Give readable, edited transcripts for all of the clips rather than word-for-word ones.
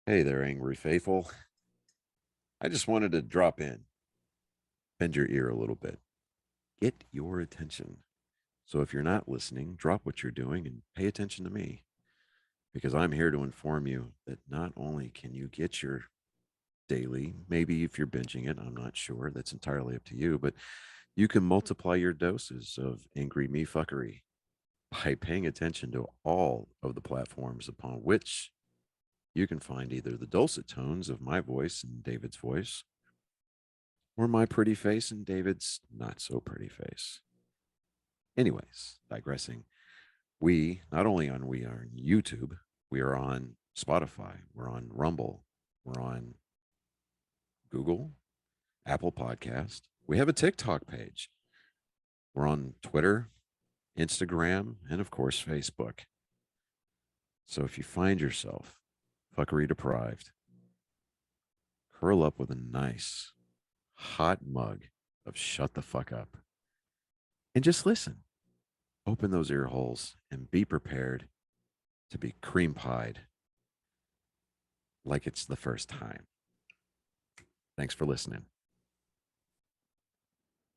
Hey there, angry faithful. I just wanted to drop in, bend your ear a little bit, get your attention. So if you're not listening, drop what you're doing and pay attention to me because I'm here to inform you that not only can you get your daily, maybe if you're binging it, I'm not sure, that's entirely up to you, but you can multiply your doses of angry me fuckery by paying attention to all of the platforms upon which you can find either the dulcet tones of my voice and David's voice or my pretty face and David's not so pretty face. Anyways, digressing, we we are on YouTube, we are on Spotify, we're on Rumble, we're on Google, Apple Podcast. We have a TikTok page. We're on Twitter, Instagram, and of course Facebook. So if you find yourself fuckery deprived, curl up with a nice hot mug of shut the fuck up and just listen. Open those ear holes and be prepared to be cream pied like it's the first time. Thanks for listening.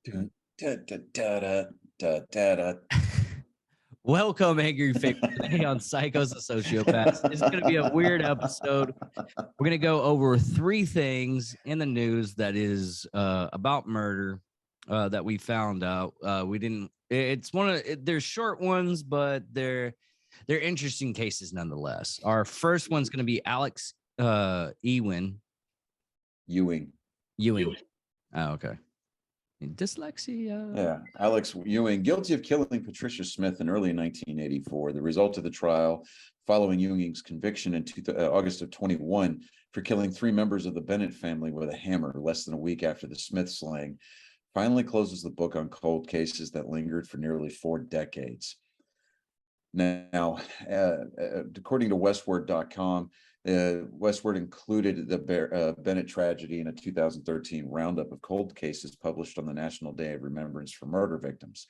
Dun, da, da, da, da, da, da, da. Welcome, Angry Faithful, today on Psychos and Sociopaths. It's going to be a weird episode. We're going to go over three things in the news that is about murder that we found out. We didn't. It's one of there's short ones, but they're interesting cases nonetheless. Our first one's going to be Alex Ewing. Ewing. Oh, okay. Dyslexia. Yeah, Alex Ewing, guilty of killing Patricia Smith in early 1984. The result of the trial following Ewing's conviction in August of 21 for killing three members of the Bennett family with a hammer less than a week after the Smith slaying finally closes the book on cold cases that lingered for nearly 4 decades. Now, according to Westword.com, Westword included the Bennett tragedy in a 2013 roundup of cold cases published on the National Day of Remembrance for Murder Victims.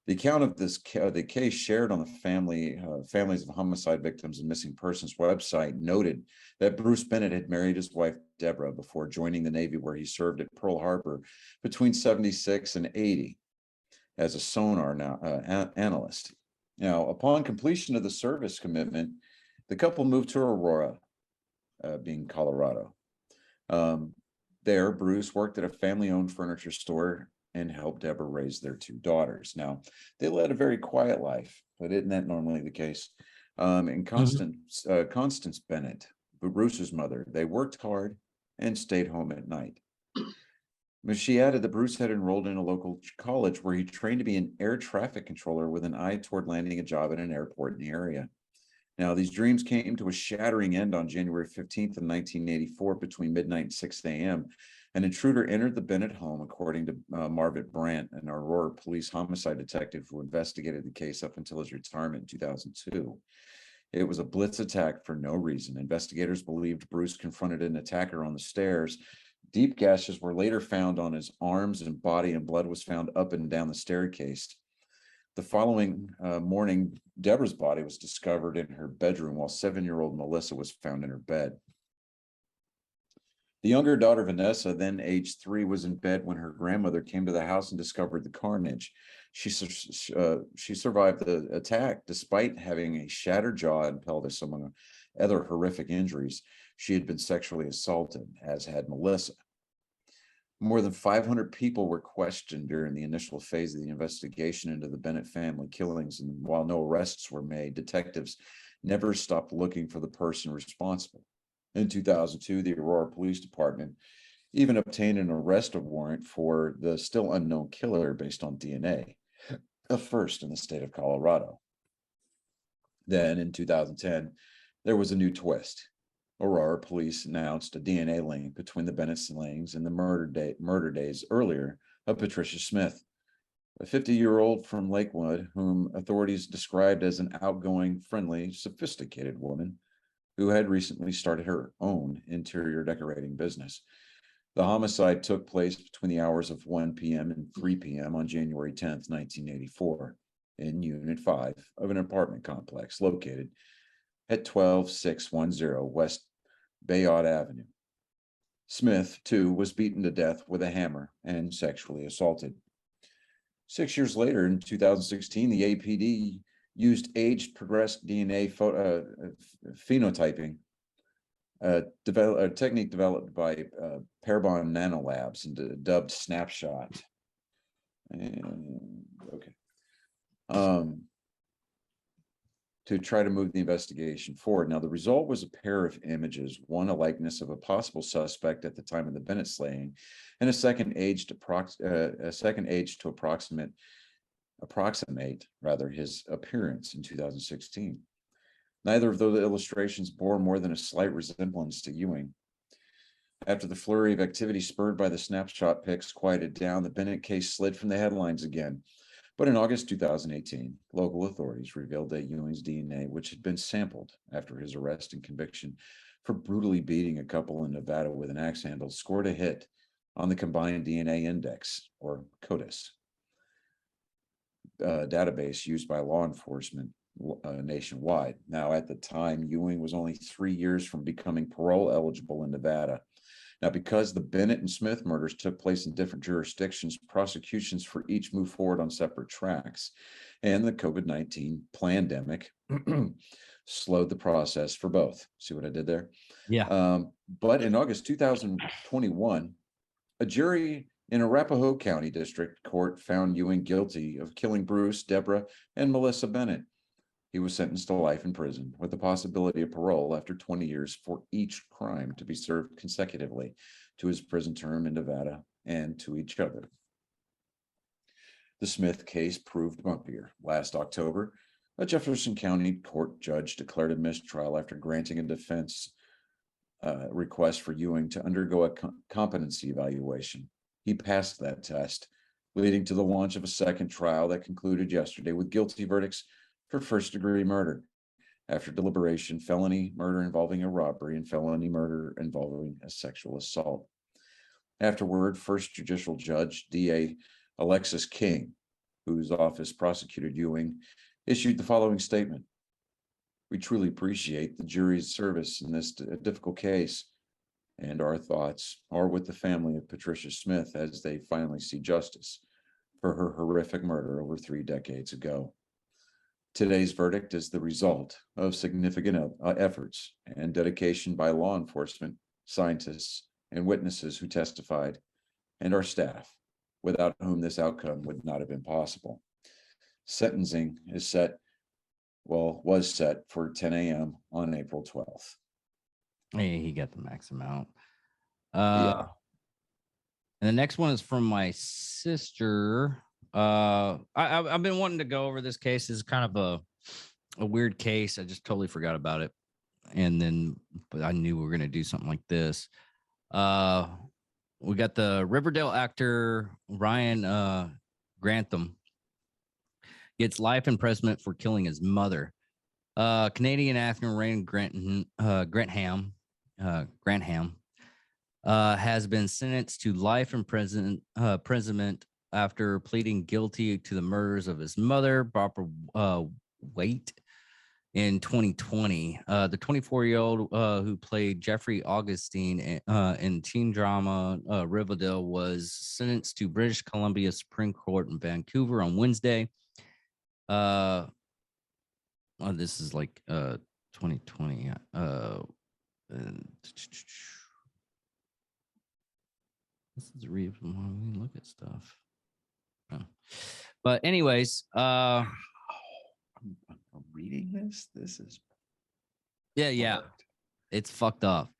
The account of the case shared on the Families of Homicide Victims and Missing Persons website noted that Bruce Bennett had married his wife, Deborah, before joining the Navy, where he served at Pearl Harbor between 76 and 80 as a sonar analyst. Now, upon completion of the service commitment, the couple moved to Aurora, being Colorado. There, Bruce worked at a family-owned furniture store and helped Deborah raise their 2 daughters. Now, they led a very quiet life, but isn't that normally the case? And Constance Bennett, Bruce's mother, they worked hard and stayed home at night. But she added that Bruce had enrolled in a local college where he trained to be an air traffic controller with an eye toward landing a job at an airport in the area. Now, these dreams came to a shattering end on January 15th of 1984 between midnight and 6 a.m. An intruder entered the Bennett home, according to Marvin Brandt, an Aurora police homicide detective who investigated the case up until his retirement in 2002. It was a blitz attack for no reason. Investigators believed Bruce confronted an attacker on the stairs. Deep gashes were later found on his arms and body, and blood was found up and down the staircase. The following morning, Deborah's body was discovered in her bedroom, while 7-year-old Melissa was found in her bed. The younger daughter, Vanessa, then aged 3, was in bed when her grandmother came to the house and discovered the carnage. She survived the attack despite having a shattered jaw and pelvis, among other horrific injuries. She had been sexually assaulted, as had Melissa. More than 500 people were questioned during the initial phase of the investigation into the Bennett family killings, and while no arrests were made, detectives never stopped looking for the person responsible. In 2002, the Aurora Police Department even obtained an arrest warrant for the still unknown killer based on DNA, a first in the state of Colorado. Then, in 2010, there was a new twist. Aurora police announced a DNA link between the Bennett slayings and the murder days earlier of Patricia Smith, a 50-year-old from Lakewood, whom authorities described as an outgoing, friendly, sophisticated woman who had recently started her own interior decorating business. The homicide took place between the hours of 1 p.m. and 3 p.m. on January 10th, 1984, in Unit 5 of an apartment complex located at 12610 West Bayard Avenue. Smith, too, was beaten to death with a hammer and sexually assaulted. 6 years later, in 2016, the APD used age-progressed DNA phenotyping, a technique developed by Parabon Nanolabs and dubbed Snapshot. To try to move the investigation forward. Now, the result was a pair of images, one a likeness of a possible suspect at the time of the Bennett slaying, and a second age to approximate his appearance in 2016. Neither of those illustrations bore more than a slight resemblance to Ewing. After the flurry of activity spurred by the snapshot pics quieted down, the Bennett case slid from the headlines again. But in August 2018, local authorities revealed that Ewing's DNA, which had been sampled after his arrest and conviction for brutally beating a couple in Nevada with an axe handle, scored a hit on the Combined DNA Index, or CODIS, database used by law enforcement nationwide. Now, at the time, Ewing was only 3 years from becoming parole eligible in Nevada. Now, because the Bennett and Smith murders took place in different jurisdictions, prosecutions for each moved forward on separate tracks, and the COVID-19 pandemic slowed the process for both. See what I did there? Yeah. But in August 2021, a jury in Arapahoe County District Court found Ewing guilty of killing Bruce, Deborah, and Melissa Bennett. He was sentenced to life in prison with the possibility of parole after 20 years for each crime to be served consecutively to his prison term in Nevada and to each other. The Smith case proved bumpier. Last October, a Jefferson County court judge declared a mistrial after granting a defense request for Ewing to undergo a competency evaluation. He passed that test, leading to the launch of a second trial that concluded yesterday with guilty verdicts for first-degree murder. After deliberation, felony murder involving a robbery and felony murder involving a sexual assault. Afterward, First Judicial Judge D.A. Alexis King, whose office prosecuted Ewing, issued the following statement. We truly appreciate the jury's service in this difficult case, and our thoughts are with the family of Patricia Smith as they finally see justice for her horrific murder over 3 decades ago. Today's verdict is the result of significant efforts and dedication by law enforcement, scientists, and witnesses who testified, and our staff, without whom this outcome would not have been possible. Sentencing is was set for 10 a.m. on April 12th. Hey, he got the max amount. Yeah. And the next one is from my sister. I've been wanting to go over this case. It's kind of a weird case. I just totally forgot about it. But I knew we were going to do something like this. We got the Riverdale actor Ryan Grantham gets life imprisonment for killing his mother. Canadian actor Ryan Grantham has been sentenced to life imprisonment after pleading guilty to the murders of his mother, Barbara Waite, in 2020. The 24-year-old who played Jeffrey Augustine in teen drama Riverdale was sentenced to British Columbia Supreme Court in Vancouver on Wednesday. This is like 2020. This is the reason why we look at stuff. But anyways, I'm reading this. This is yeah, it's fucked up.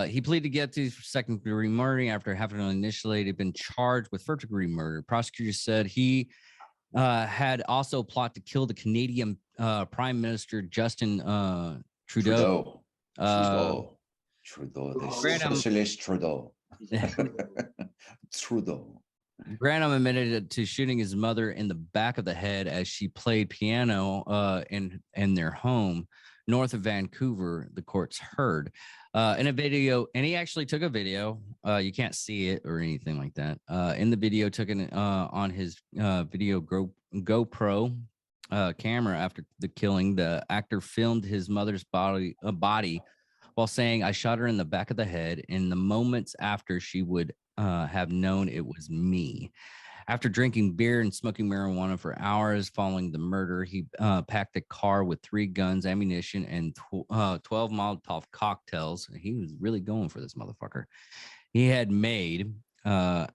He pleaded guilty for second-degree murder after having initially been charged with first-degree murder. Prosecutors said he had also plotted to kill the Canadian Prime Minister Justin Trudeau. Trudeau, the socialist Trudeau. Trudeau. Grantham admitted to shooting his mother in the back of the head as she played piano in their home north of Vancouver, the courts heard. In a video, and he actually took a video. You can't see it or anything like that. In the video, took it on his video GoPro camera after the killing. The actor filmed his mother's body while saying, "I shot her in the back of the head." In the moments after, she would have known it was me. After drinking beer and smoking marijuana for hours following the murder, he packed a car with 3 guns, ammunition, and 12 Molotov cocktails. He was really going for this motherfucker. He had made, as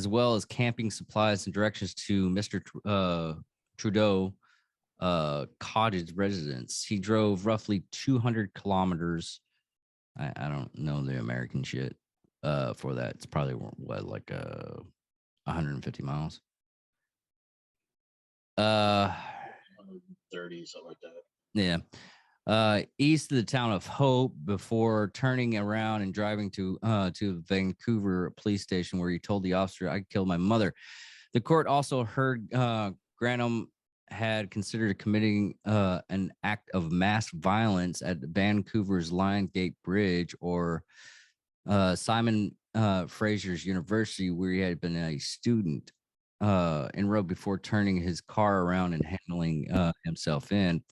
well as camping supplies and directions to Mr. Trudeau cottage residence. He drove roughly 200 kilometers. I don't know the American shit for that. It's probably what, like 150 miles. 30, something like that. Yeah. East of the town of Hope before turning around and driving to Vancouver police station, where he told the officer, "I killed my mother." The court also heard Granholm had considered committing an act of mass violence at Vancouver's Lion Gate Bridge, or Simon Fraser's University, where he had been a student, enrolled before turning his car around and handling himself in.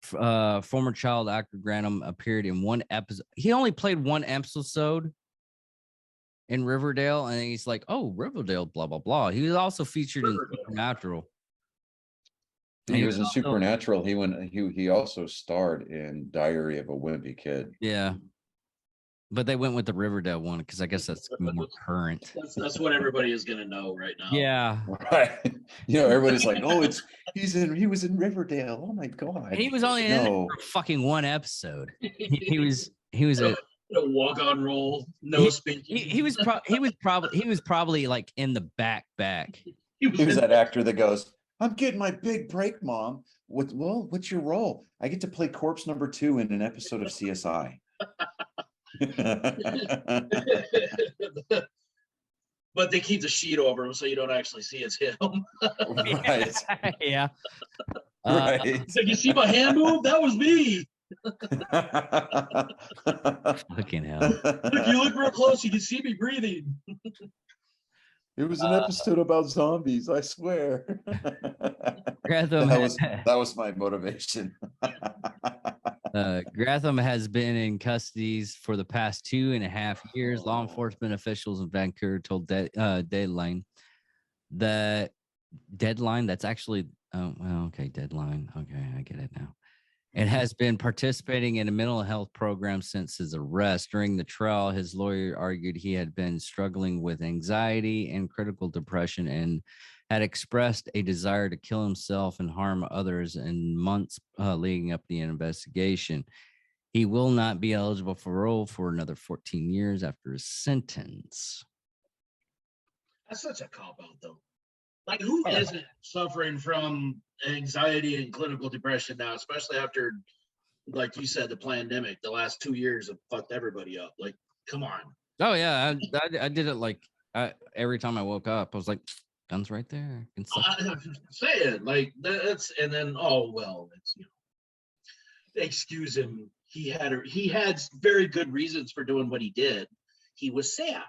Former child actor Granholm appeared in 1 episode. He only played 1 episode in Riverdale, and he's like, "Oh, Riverdale, blah blah blah." He was also featured in Supernatural. He was in Supernatural. He also starred in Diary of a Wimpy Kid. Yeah, but they went with the Riverdale one because I guess that's more current. That's what everybody is gonna know right now. Yeah, Right. You know, everybody's like, "Oh, he was in Riverdale. Oh my god." he was only in it for fucking 1 episode. He was a walk on roll, no speaking. he was probably like in the back. He was that actor that goes, "I'm getting my big break, Mom. What's your role? I get to play corpse number 2 in an episode of CSI." But they keep the sheet over him so you don't actually see it's him. Right. Yeah. Right. So you see my hand move? That was me. Fucking hell. If you look real close, you can see me breathing. It was an episode about zombies, I swear. That was my motivation. Gratham has been in custody for the past 2.5 years. Law enforcement officials in Vancouver told Deadline that Deadline, that's actually, Deadline. Okay, I get it now. It has been participating in a mental health program since his arrest. During the trial, his lawyer argued he had been struggling with anxiety and critical depression and had expressed a desire to kill himself and harm others in months leading up the investigation. He will not be eligible for parole for another 14 years after his sentence. That's such a cop-out, though. Like, who isn't suffering from anxiety and clinical depression now, especially after, like you said, the pandemic? The last 2 years have fucked everybody up. Like, come on. Oh, yeah. I did it like every time I woke up. I was like, guns right there. Say it. Like, that's, and then, oh, well, it's, excuse him. He had very good reasons for doing what he did. He was sad.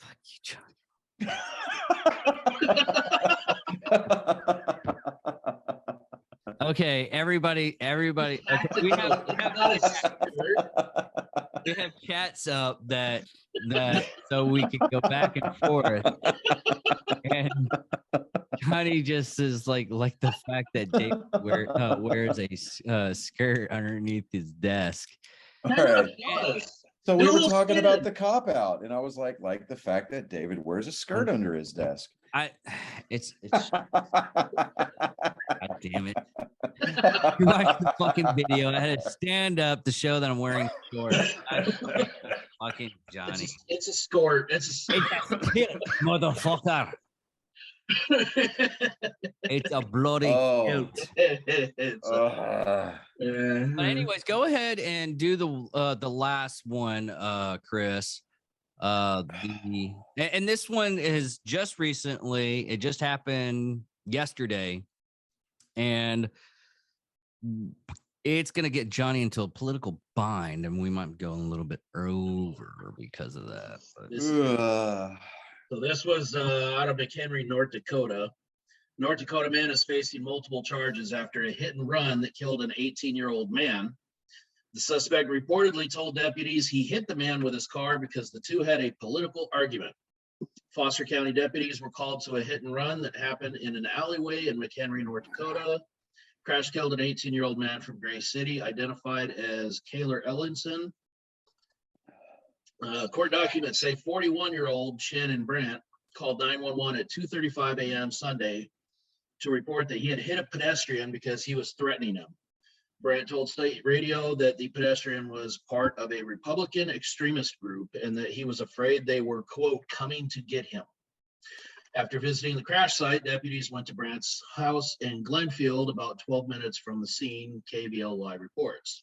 Fuck you, John. Okay, everybody. Okay, we have chats up that so we can go back and forth. And Johnny just is like the fact that Dave wears a skirt underneath his desk. All right. So we were talking about the cop out, and I was like the fact that David wears a skirt under his desk. It's God damn it. You watch the fucking video. I had to stand up to show that I'm wearing shorts. Fucking Johnny. It's a skirt. It's a motherfucker. It's a bloody coat. But anyways, go ahead and do the last one, Chris. And this one is just recently. It just happened yesterday, and it's gonna get Johnny into a political bind, and we might go a little bit over because of that. So this was out of McHenry, North Dakota. North Dakota man is facing multiple charges after a hit and run that killed an 18-year-old man. The suspect reportedly told deputies he hit the man with his car because the two had a political argument. Foster County deputies were called to a hit and run that happened in an alleyway in McHenry, North Dakota. Crash killed an 18-year-old man from Gray City, identified as Kaylor Ellinson. Court documents say 41-year-old Shannon Brandt called 911 at 2:35 a.m. Sunday to report that he had hit a pedestrian because he was threatening him. Brandt told state radio that the pedestrian was part of a Republican extremist group and that he was afraid they were, quote, coming to get him. After visiting the crash site, deputies went to Brandt's house in Glenfield, about 12 minutes from the scene, KVLY reports.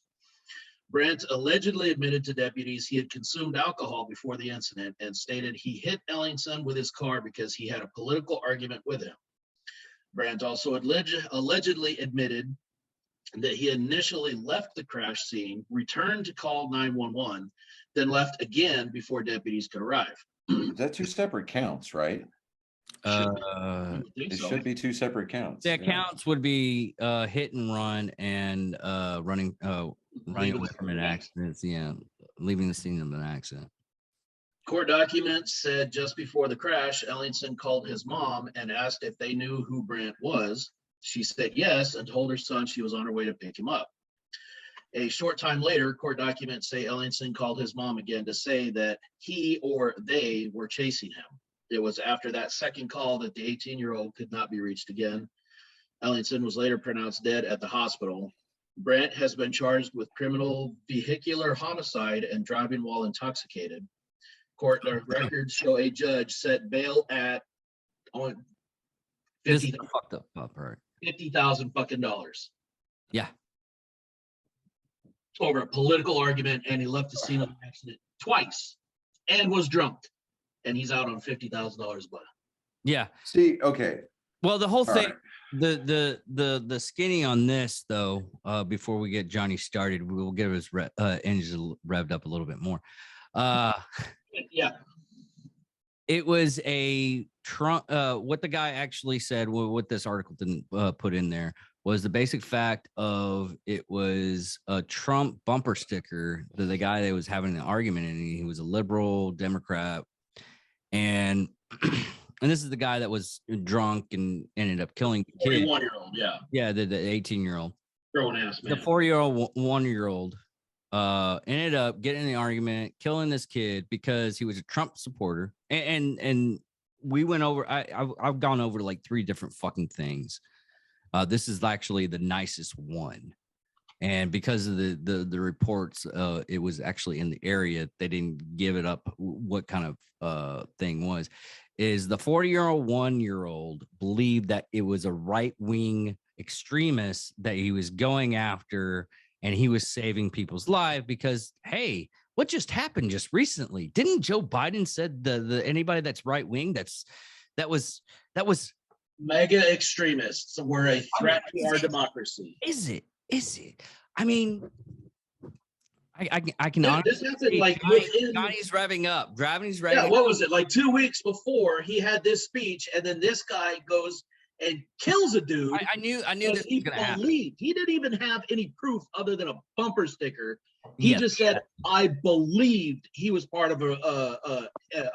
Brandt allegedly admitted to deputies he had consumed alcohol before the incident and stated he hit Ellingson with his car because he had a political argument with him. Brandt also allegedly admitted that he initially left the crash scene, returned to call 911, then left again before deputies could arrive. Is that two separate counts, right? It should be two separate counts. The counts would be hit and run and running away from an accident. Yeah, leaving the scene of an accident. Court documents said just before the crash, Ellingson called his mom and asked if they knew who Brandt was. She said yes and told her son she was on her way to pick him up. A short time later, court documents say Ellingson called his mom again to say that he or they were chasing him. It was after that second call that the 18-year-old could not be reached again. Ellingson was later pronounced dead at the hospital. Brandt has been charged with criminal vehicular homicide and driving while intoxicated. Court records show a judge set bail at on $50,000 fucking dollars. Yeah. Over a political argument, and he left the scene of the accident twice and was drunk, and he's out on $50,000 bond. Yeah. See, okay. Well, the whole thing, right. the skinny on this though, before we get Johnny started, we will get his engine revved up a little bit more. Yeah. It was a Trump. What the guy actually said, what this article didn't put in there, was the basic fact of it was a Trump bumper sticker that the guy that was having an argument, and he was a liberal Democrat, and this is the guy that was drunk and ended up killing the kid. 41-year-old, yeah, the 18-year-old, grown ass man. the 4-year-old, 1-year-old. Ended up getting in the argument, killing this kid because he was a Trump supporter. And we went over, I've gone over like 3 different fucking things. This is actually the nicest one. And because of the reports, it was actually in the area, they didn't give it up what kind of thing was. Is the 40-year-old, 1-year-old believed that it was a right-wing extremist that he was going after, and he was saving people's lives because, hey, what just happened just recently? Didn't Joe Biden said the anybody that's right wing that was mega extremists were a threat to our democracy? Is it? I mean, I can honestly. This happened like within. Johnny's revving up. Yeah, what was it? Like 2 weeks before he had this speech, and then this guy goes and kills a dude. I knew this was gonna happen. He didn't even have any proof other than a bumper sticker. He just said, "I believed he was part of a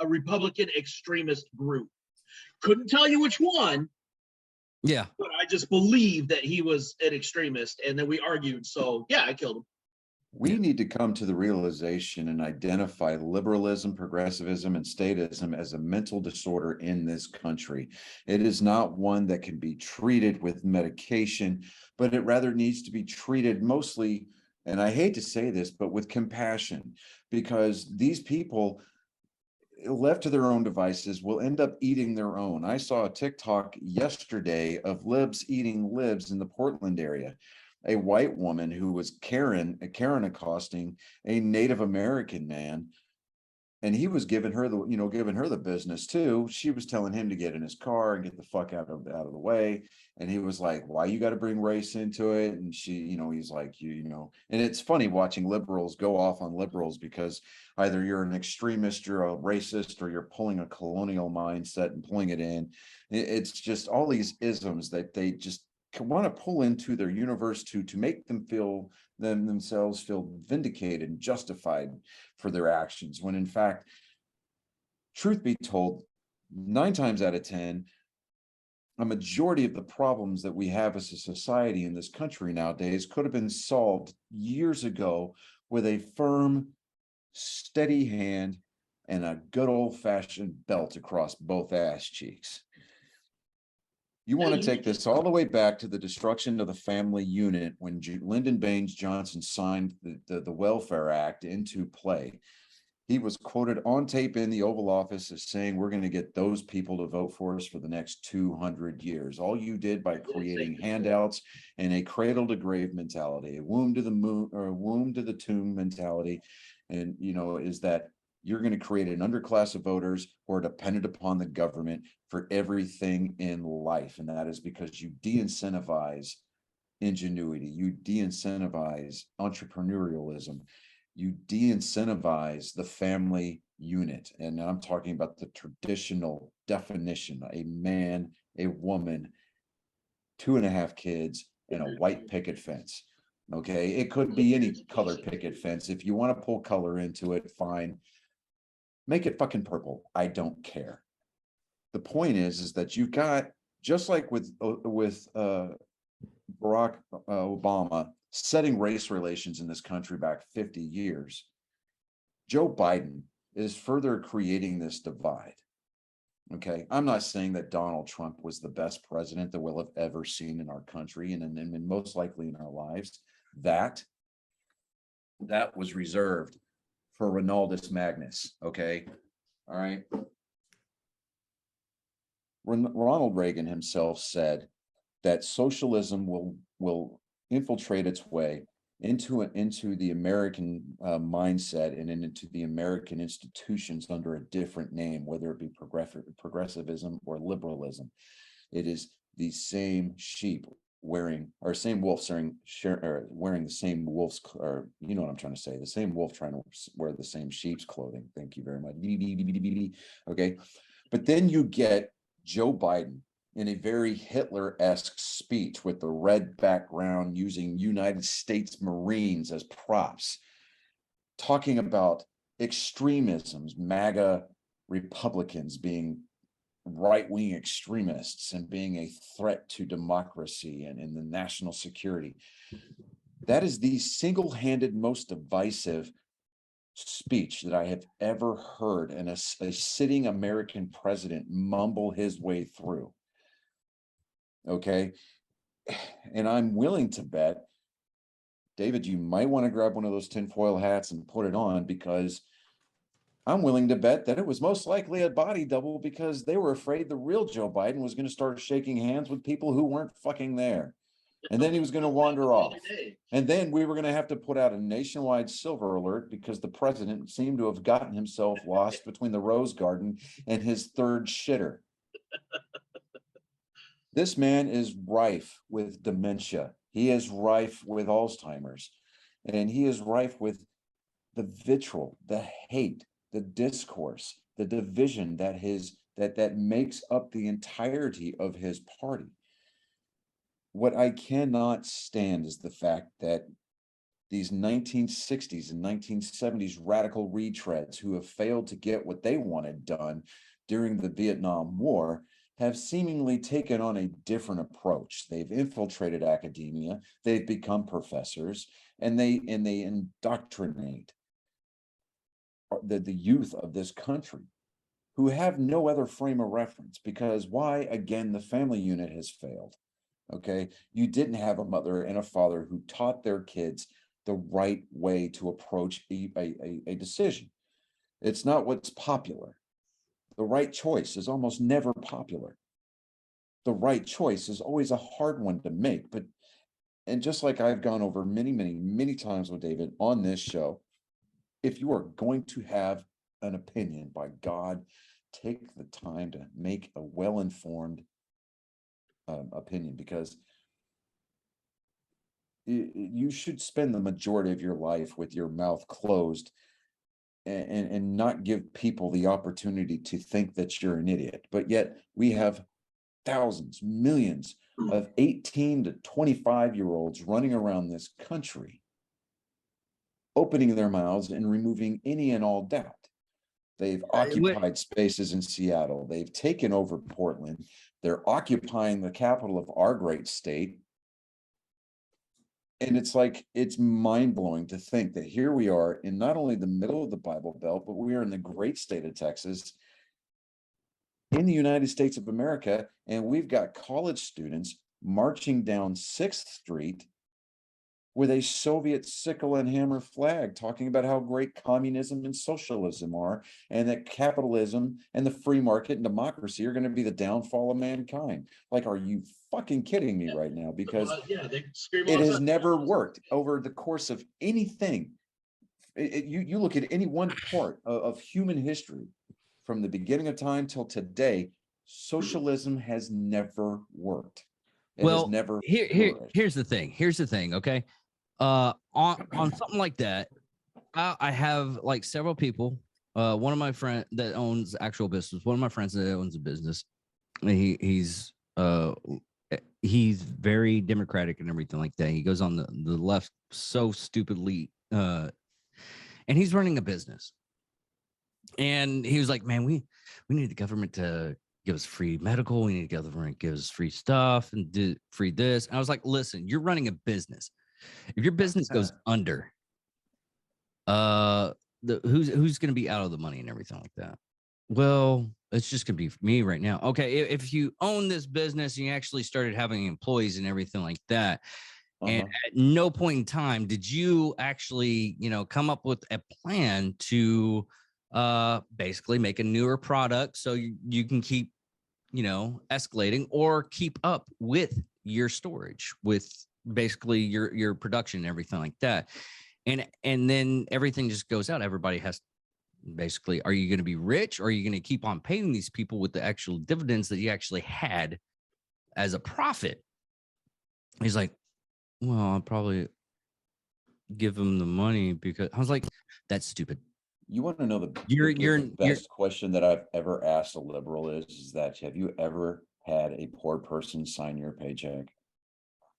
Republican extremist group. Couldn't tell you which one. Yeah, but I just believed that he was an extremist, and then we argued. So yeah, I killed him." We need to come to the realization and identify liberalism, progressivism, and statism as a mental disorder in this country. It is not one that can be treated with medication, but it rather needs to be treated mostly, and I hate to say this, but with compassion, because these people, left to their own devices, will end up eating their own. I saw a TikTok yesterday of libs eating libs in the Portland area. A white woman who was Karen accosting a Native American man. And he was giving her the business too. She was telling him to get in his car and get the fuck out of the way. And he was like, why you got to bring race into it? And she, he's like, and it's funny watching liberals go off on liberals, because either you're an extremist, you're a racist, or you're pulling a colonial mindset and pulling it in. It's just all these isms that they just want to pull into their universe to make themselves feel vindicated and justified for their actions, when in fact, truth be told, 9 times out of 10, a majority of the problems that we have as a society in this country nowadays could have been solved years ago with a firm, steady hand and a good old-fashioned belt across both ass cheeks. You want to take this all the way back to the destruction of the family unit when Lyndon Baines Johnson signed the Welfare Act into play. He was quoted on tape in the Oval Office as saying, we're going to get those people to vote for us for the next 200 years. All you did by creating handouts and a cradle to grave mentality, a womb to the moon, or a womb to the tomb mentality. And, is that you're going to create an underclass of voters who are dependent upon the government for everything in life. And that is because you de-incentivize ingenuity, you de-incentivize entrepreneurialism, you de-incentivize the family unit. And I'm talking about the traditional definition: a man, a woman, 2.5 kids, and a white picket fence. Okay, it could be any color picket fence. If you want to pull color into it, fine. Make it fucking purple. I don't care. The point is that you've got, just like with Barack Obama setting race relations in this country back 50 years, Joe Biden is further creating this divide. Okay, I'm not saying that Donald Trump was the best president that we'll have ever seen in our country and most likely in our lives. That was reserved for Ronaldus Magnus. Okay, all right. Ronald Reagan himself said that socialism will infiltrate its way into the American mindset and into the American institutions under a different name, whether it be progressivism or liberalism. It is the same sheep wearing, or same wolf wearing the same wolf's, or you know what I'm trying to say, the same wolf trying to wear the same sheep's clothing. Thank you very much. Okay, but then you get Joe Biden in a very Hitler-esque speech with the red background, using United States Marines as props, talking about extremisms, MAGA Republicans being right-wing extremists and being a threat to democracy and the national security. That is the single-handed most divisive speech that I have ever heard and a sitting American president mumble his way through. Okay, and I'm willing to bet, David, you might want to grab one of those tinfoil hats and put it on, because I'm willing to bet that it was most likely a body double, because they were afraid the real Joe Biden was going to start shaking hands with people who weren't fucking there. And then he was going to wander off. And then we were going to have to put out a nationwide silver alert because the president seemed to have gotten himself lost between the Rose Garden and his third shitter. This man is rife with dementia. He is rife with Alzheimer's, and he is rife with the vitriol, the hate, the discourse, the division that makes up the entirety of his party. What I cannot stand is the fact that these 1960s and 1970s radical retreads who have failed to get what they wanted done during the Vietnam War have seemingly taken on a different approach. They've infiltrated academia, they've become professors, and they indoctrinate the youth of this country, who have no other frame of reference, because why? Again, the family unit has failed. Okay, you didn't have a mother and a father who taught their kids the right way to approach a decision. It's not what's popular. The right choice is almost never popular. The right choice is always a hard one to make. And just like I've gone over many, many, many times with David on this show, if you are going to have an opinion, by God, take the time to make a well-informed opinion, because you should spend the majority of your life with your mouth closed, and not give people the opportunity to think that you're an idiot. But yet we have thousands, millions of 18 to 25-year-olds running around this country, opening their mouths and removing any and all doubt. They've occupied spaces in Seattle. They've taken over Portland. They're occupying the capital of our great state. And it's like, it's mind-blowing to think that here we are in not only the middle of the Bible Belt, but we are in the great state of Texas, in the United States of America, and we've got college students marching down 6th Street with a Soviet sickle and hammer flag, talking about how great communism and socialism are, and that capitalism and the free market and democracy are going to be the downfall of mankind. Like, are you fucking kidding me right now? Because they scream it all the has time. never worked over the course of anything. You look at any one part of human history, from the beginning of time till today, socialism has never worked. It has never flourished. Here's the thing. Here's the thing. Okay. On something like that, I have like several people. One of my friend that owns actual business. One of my friends that owns a business. He's very democratic and everything like that. He goes on the left so stupidly, and he's running a business. And he was like, "Man, we need the government to give us free medical. We need the government to give us free stuff and do free this." And I was like, "Listen, you're running a business. If your business goes under, who's going to be out of the money and everything like that?" Well, it's just going to be me right now. Okay, if you own this business and you actually started having employees and everything like that, and at no point in time did you actually, come up with a plan to basically make a newer product so you can keep, escalating or keep up with your storage, with basically your production and everything like that. And then everything just goes out. Everybody has basically, are you going to be rich, or are you going to keep on paying these people with the actual dividends that you actually had as a profit? He's like, "Well, I'll probably give them the money," because I was like, "That's stupid." You want to know the You're best question that I've ever asked a liberal is that, have you ever had a poor person sign your paycheck?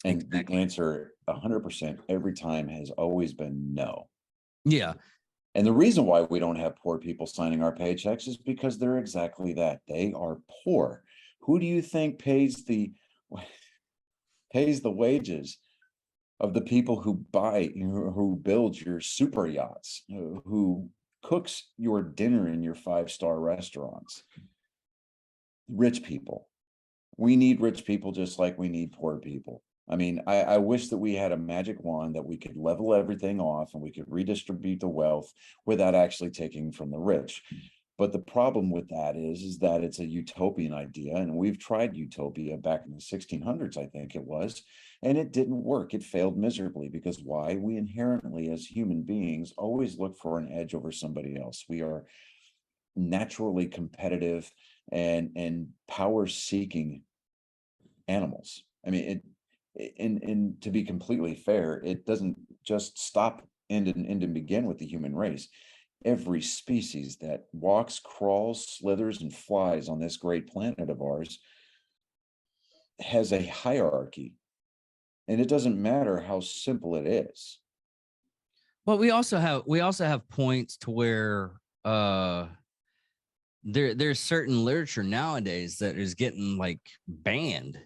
And exactly. the answer 100% every time has always been no. Yeah. And the reason why we don't have poor people signing our paychecks is because they're exactly that. They are poor. Who do you think pays the wages of the people who who build your super yachts, who cooks your dinner in your 5-star restaurants? Rich people. We need rich people just like we need poor people. I mean, I wish that we had a magic wand that we could level everything off and we could redistribute the wealth without actually taking from the rich. But the problem with that is that it's a utopian idea, and we've tried utopia back in the 1600s, I think it was, and it didn't work. It failed miserably. Because why? We inherently, as human beings, always look for an edge over somebody else. We are naturally competitive and power-seeking animals. I mean, and to be completely fair, it doesn't just stop and begin with the human race. Every species that walks, crawls, slithers, and flies on this great planet of ours has a hierarchy, and it doesn't matter how simple it is. Well, we also have points to where there's certain literature nowadays that is getting like banned.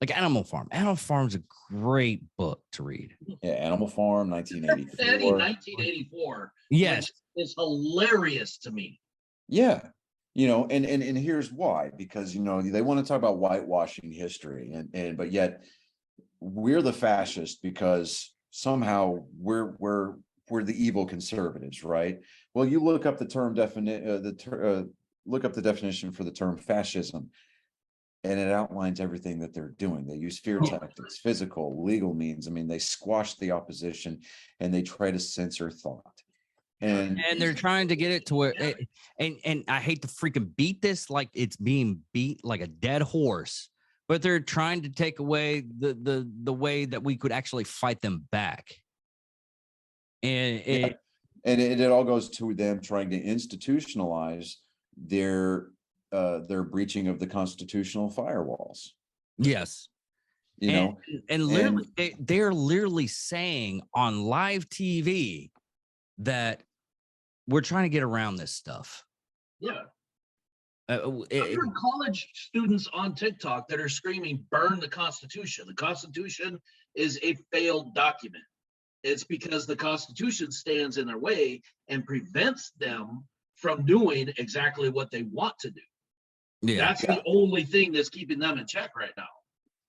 Like Animal Farm. Animal Farm's a great book to read. Yeah, Animal Farm, 1984. 1984. Yes. Which is hilarious to me. Yeah. And here's why. Because, they want to talk about whitewashing history, but yet we're the fascists because somehow we're the evil conservatives, right? Well, you look up the look up the definition for the term fascism, and it outlines everything that they're doing. They use fear tactics, physical, legal means. I mean, they squash the opposition and they try to censor thought. And they're trying to get it to where and I hate to freaking beat this like it's being beat like a dead horse, but they're trying to take away the way that we could actually fight them back. And yeah, and it all goes to them trying to institutionalize their breaching of the constitutional firewalls, yes. you know. And literally they're literally saying on live TV that we're trying to get around this stuff. Yeah. I've heard college students on TikTok that are screaming, burn the Constitution. The Constitution is a failed document. It's because the Constitution stands in their way and prevents them from doing exactly what they want to do. Yeah. That's the only thing that's keeping them in check right now.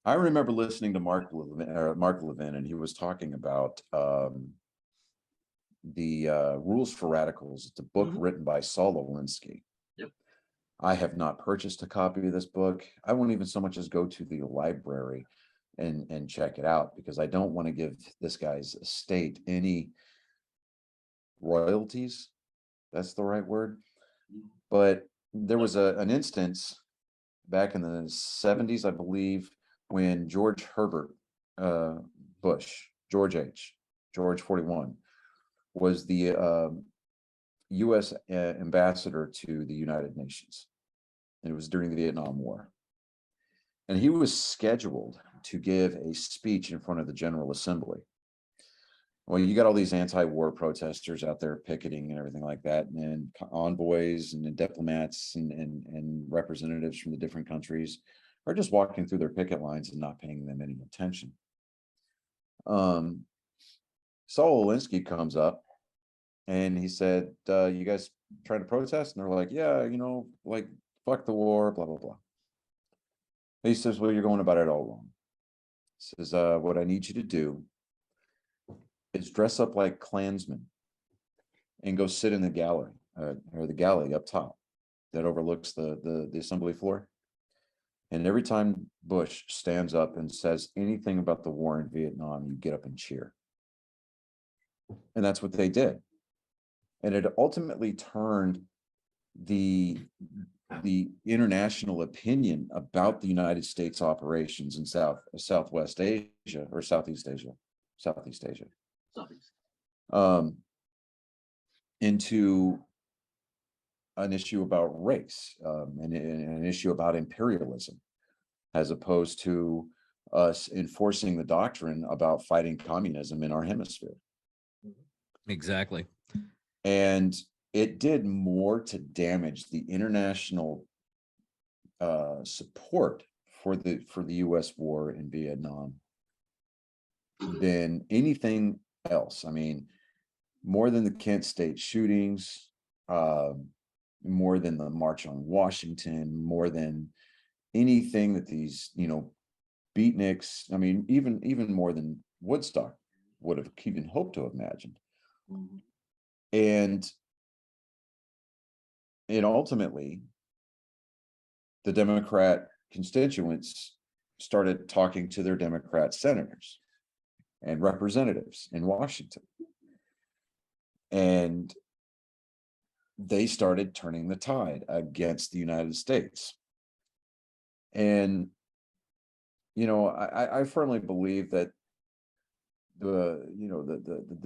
I remember listening to Mark Levin, and he was talking about the Rules for Radicals. It's a book written by Saul Alinsky. Yep. I have not purchased a copy of this book. I won't even so much as go to the library and check it out, because I don't want to give this guy's estate any royalties. That's the right word. But there was an instance back in the 70s, I believe, when George Herbert Bush, George 41, was the U.S. ambassador to the United Nations. And it was during the Vietnam War. And he was scheduled to give a speech in front of the General Assembly. Well, you got all these anti-war protesters out there picketing and everything like that, and envoys and diplomats and representatives from the different countries are just walking through their picket lines and not paying them any attention. Saul Alinsky comes up and he said, you guys trying to protest? And they're like, yeah, like, fuck the war, blah, blah, blah. He says, well, you're going about it all wrong. He says, what I need you to do is dress up like Klansmen and go sit in the gallery or the galley up top that overlooks the assembly floor. And every time Bush stands up and says anything about the war in Vietnam, you get up and cheer. And that's what they did. And it ultimately turned the international opinion about the United States operations in Southeast Asia, into an issue about race, and an issue about imperialism, as opposed to us enforcing the doctrine about fighting communism in our hemisphere. Exactly. And it did more to damage the international support for the U.S. war in Vietnam than anything else. I mean, more than the Kent State shootings, more than the March on Washington, more than anything that these, beatniks, I mean, even more than Woodstock would have even hoped to have imagined. And ultimately, the Democrat constituents started talking to their Democrat senators and representatives in Washington. And they started turning the tide against the United States. And, I firmly believe that the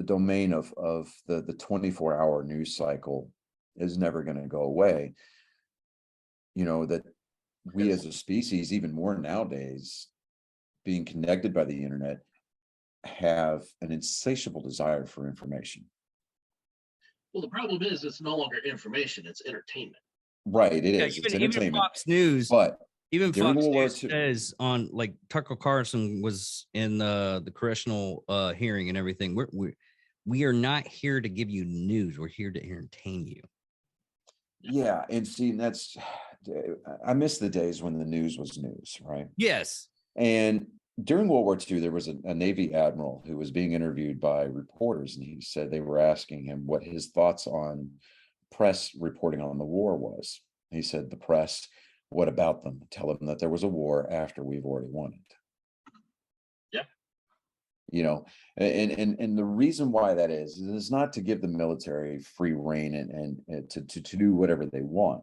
domain of the 24-hour news cycle is never going to go away. That we as a species, even more nowadays, being connected by the internet, have an insatiable desire for information. Well, the problem is it's no longer information, it's entertainment. Right, it is. It's entertainment. Even Fox News, but even during Fox World War News II, says on, like, Tucker Carlson was in the congressional hearing and everything. We are not here to give you news. We're here to entertain you. Yeah, and see, I miss the days when the news was news, right? Yes. And during World War II, there was a Navy admiral who was being interviewed by reporters, and he said they were asking him what his thoughts on press reporting on the war was. He said, the press, what about them? Tell them that there was a war after we've already won it. Yeah. you know, and the reason why that is not to give the military free reign and to do whatever they want,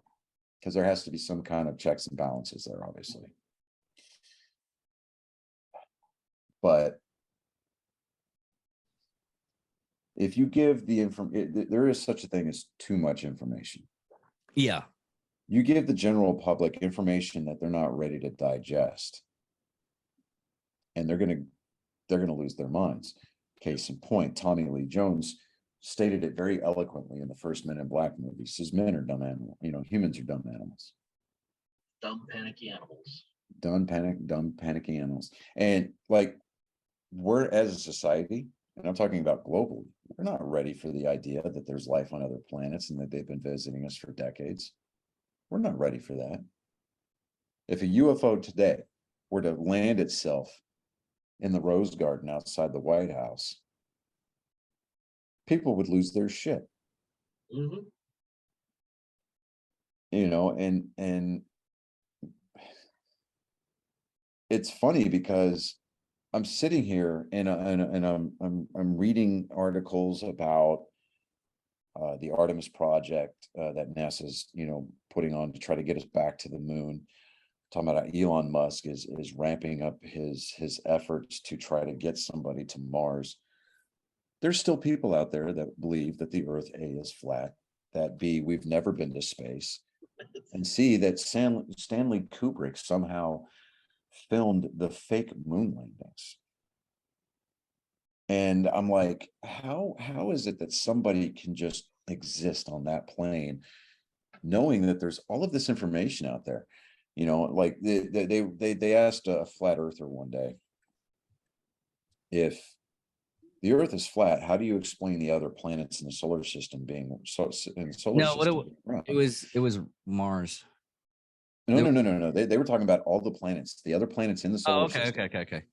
because there has to be some kind of checks and balances there, obviously. But if you give the information, there is such a thing as too much information. Yeah. You give the general public information that they're not ready to digest, and they're going to lose their minds. Case in point, Tommy Lee Jones stated it very eloquently in the first Men in Black movie. He says men are dumb animals, humans are dumb animals. Dumb panicky animals. Dumb panicky animals. And like, we're, as a society, and I'm talking about globally, we're not ready for the idea that there's life on other planets and that they've been visiting us for decades. We're not ready for that. If a UFO today were to land itself in the Rose Garden outside the White House, people would lose their shit. Mm-hmm. And it's funny because I'm sitting here and I'm reading articles about the Artemis project that NASA's putting on to try to get us back to the moon. Talking about how Elon Musk is ramping up his efforts to try to get somebody to Mars. There's still people out there that believe that the Earth, A, is flat, that B, we've never been to space, and C, that Stanley Kubrick somehow filmed the fake moon landings. And I'm like, how is it that somebody can just exist on that plane, knowing that there's all of this information out there? Like they asked a flat earther one day, if the Earth is flat, how do you explain the other planets in the solar system being in the solar No, system? it was Mars. No. They were talking about all the planets, the other planets in the solar system. Okay.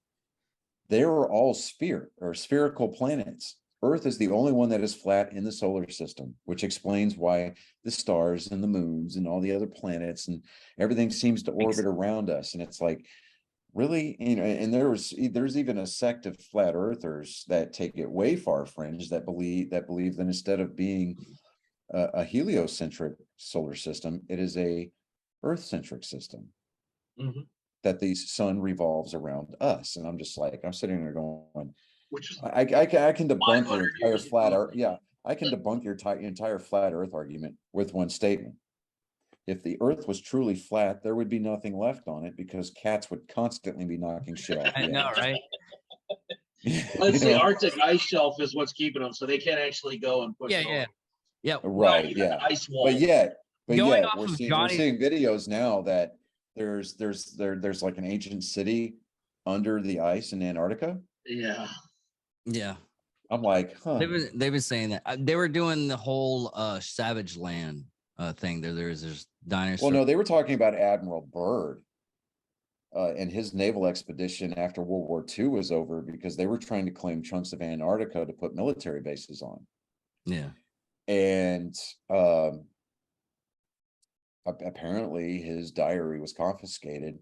They were all spherical planets. Earth is the only one that is flat in the solar system, which explains why the stars and the moons and all the other planets and everything seems to orbit around us. And it's like, really, and there's even a sect of flat earthers that take it way far fringe, that believe that instead of being a heliocentric solar system, it is a Earth-centric system. Mm-hmm. That the sun revolves around us. And I'm just like, I'm sitting there going, which is I can debunk your 500 entire years flat ago. earth. Yeah, I can debunk your entire flat earth argument with one statement. If the earth was truly flat, there would be nothing left on it, because cats would constantly be knocking shit off. I know, right? Let's say Arctic ice shelf is what's keeping them, so they can't actually go and push it over. Yeah. Right. Yeah. Ice wall. But yet Going off we're of seeing videos now that there's like an ancient city under the ice in Antarctica. Yeah. I'm like, huh. They've been saying that they were doing the whole Savage Land thing. There's dinosaurs. Well, no, they were talking about Admiral Byrd and his naval expedition after World War II was over, because they were trying to claim chunks of Antarctica to put military bases on. Yeah. And apparently his diary was confiscated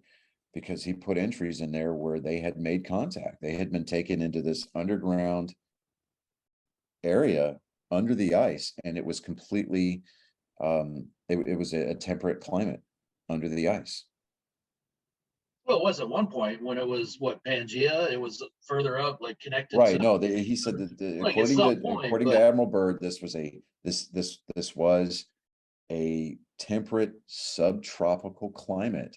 because he put entries in there where they had made contact. They had been taken into this underground area under the ice, and it was completely it was a temperate climate under the ice. Well, it was at one point when it was Pangea. It was further up, like connected. Right. To, No, he said that like, according to Admiral Byrd, this was a temperate subtropical climate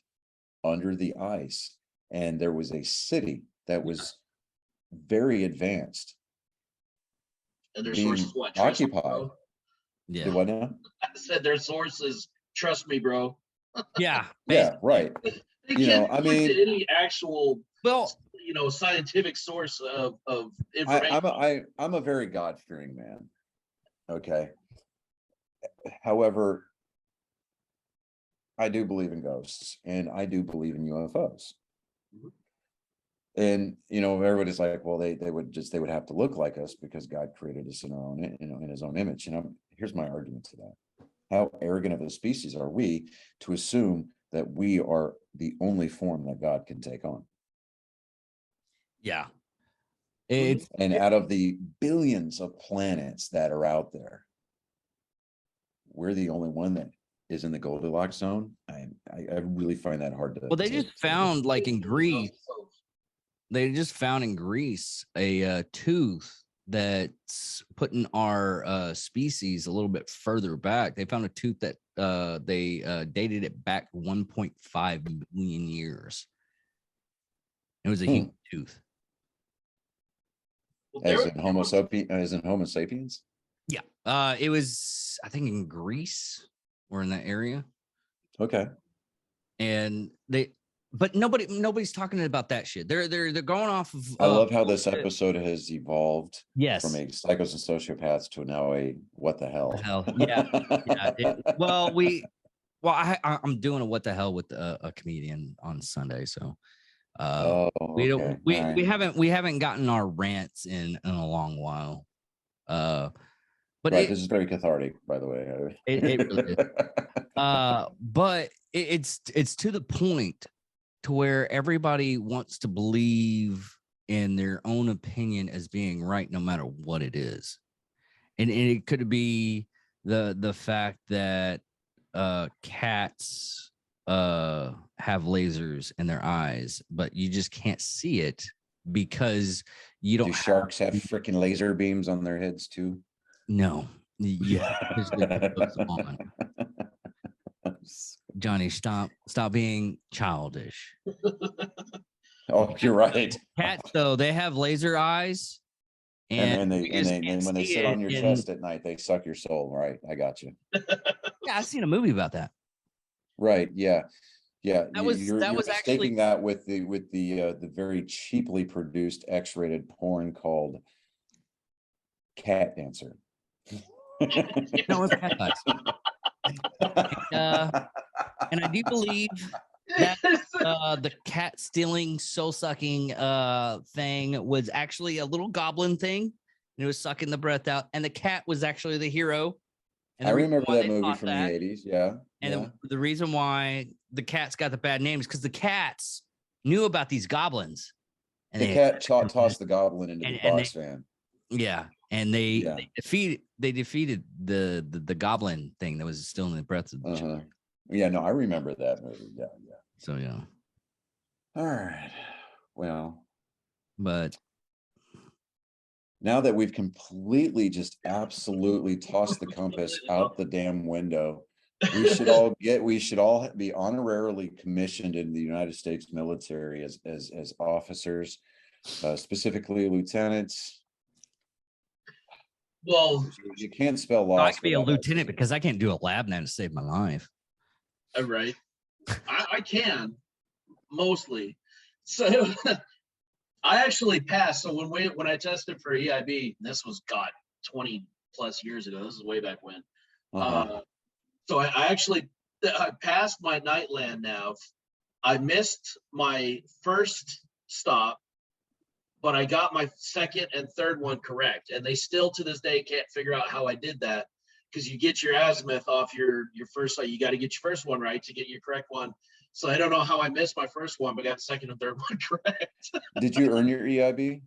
under the ice, and there was a city that was very advanced. And their sources occupied. Yeah. What now? I said their sources. Trust me, bro. Yeah. Yeah. Right. They can't point to any actual, scientific source of information. I'm a very God-fearing man. Okay. However, I do believe in ghosts, and I do believe in UFOs. Mhm. And everybody's like, well, they would have to look like us because God created us in our own, in his own image. Here's my argument to that. How arrogant of a species are we to assume that we are the only form that God can take on? Yeah. It's And out of the billions of planets that are out there, we're the only one that is in the Goldilocks zone. I really find that hard to. well, they just found like in Greece. They just found in Greece a tooth that's putting our species a little bit further back. They found a tooth that they dated it back 1.5 million years. It was a human tooth. As in Homo sapiens. Yeah. It was, I think, in Greece or in that area. Okay. And but nobody's talking about that shit. They're going off of. I love how this episode has evolved Yes. from a psychos and sociopaths to now a what the hell. Yeah. I'm doing a what the hell with a comedian on Sunday, so we don't okay. we Right. we haven't gotten our rants in a long while. But Right, this is very cathartic, by the way. it really is. But it's to the point to where everybody wants to believe in their own opinion as being right, no matter what it is. And it could be the fact that cats have lasers in their eyes, but you just can't see it because you don't. Do sharks have freaking laser beams on their heads too? No, you have to physically put those on. Johnny, stop being childish. Oh, you're right. Cats, though, they have laser eyes, And you just when can't they see sit on it your in- chest at night, they suck your soul. Right, I got you. Yeah, I've seen a movie about that. Right, yeah. Yeah, That was you're actually mistaking that with the very cheaply produced X-rated porn called Cat Dancer. no, it's cat eyes. And I do believe that the cat stealing, soul sucking thing was actually a little goblin thing, and it was sucking the breath out, and the cat was actually the hero. And I the reason remember why that they movie thought from that- the 80s. Yeah. And yeah. the reason why the cats got the bad names because the cats knew about these goblins. And The cat tossed the goblin into the and box fan. Yeah, and they Yeah. they defeated the goblin thing that was still in the breath of the children. Yeah, no, I remember that movie. Yeah, yeah. So yeah, All right. Well, but now that we've completely just absolutely tossed the compass out the damn window, we should all be honorarily commissioned in the United States military as officers, specifically lieutenants. Well, You can't spell I loss. could be a without lieutenant that. because I can't do a lab now to save my life. right. I can mostly. So I actually passed. So when I tested for EIB, this was 20 plus years ago. This is way back when. So I actually I passed my Nightland nav. I missed my first stop, but I got my second and third one correct. And they still to this day can't figure out how I did that because you get your azimuth off your first. You got to get your first one right to get your correct one. So I don't know how I missed my first one, but got the second and third one correct. Did you earn your EIB?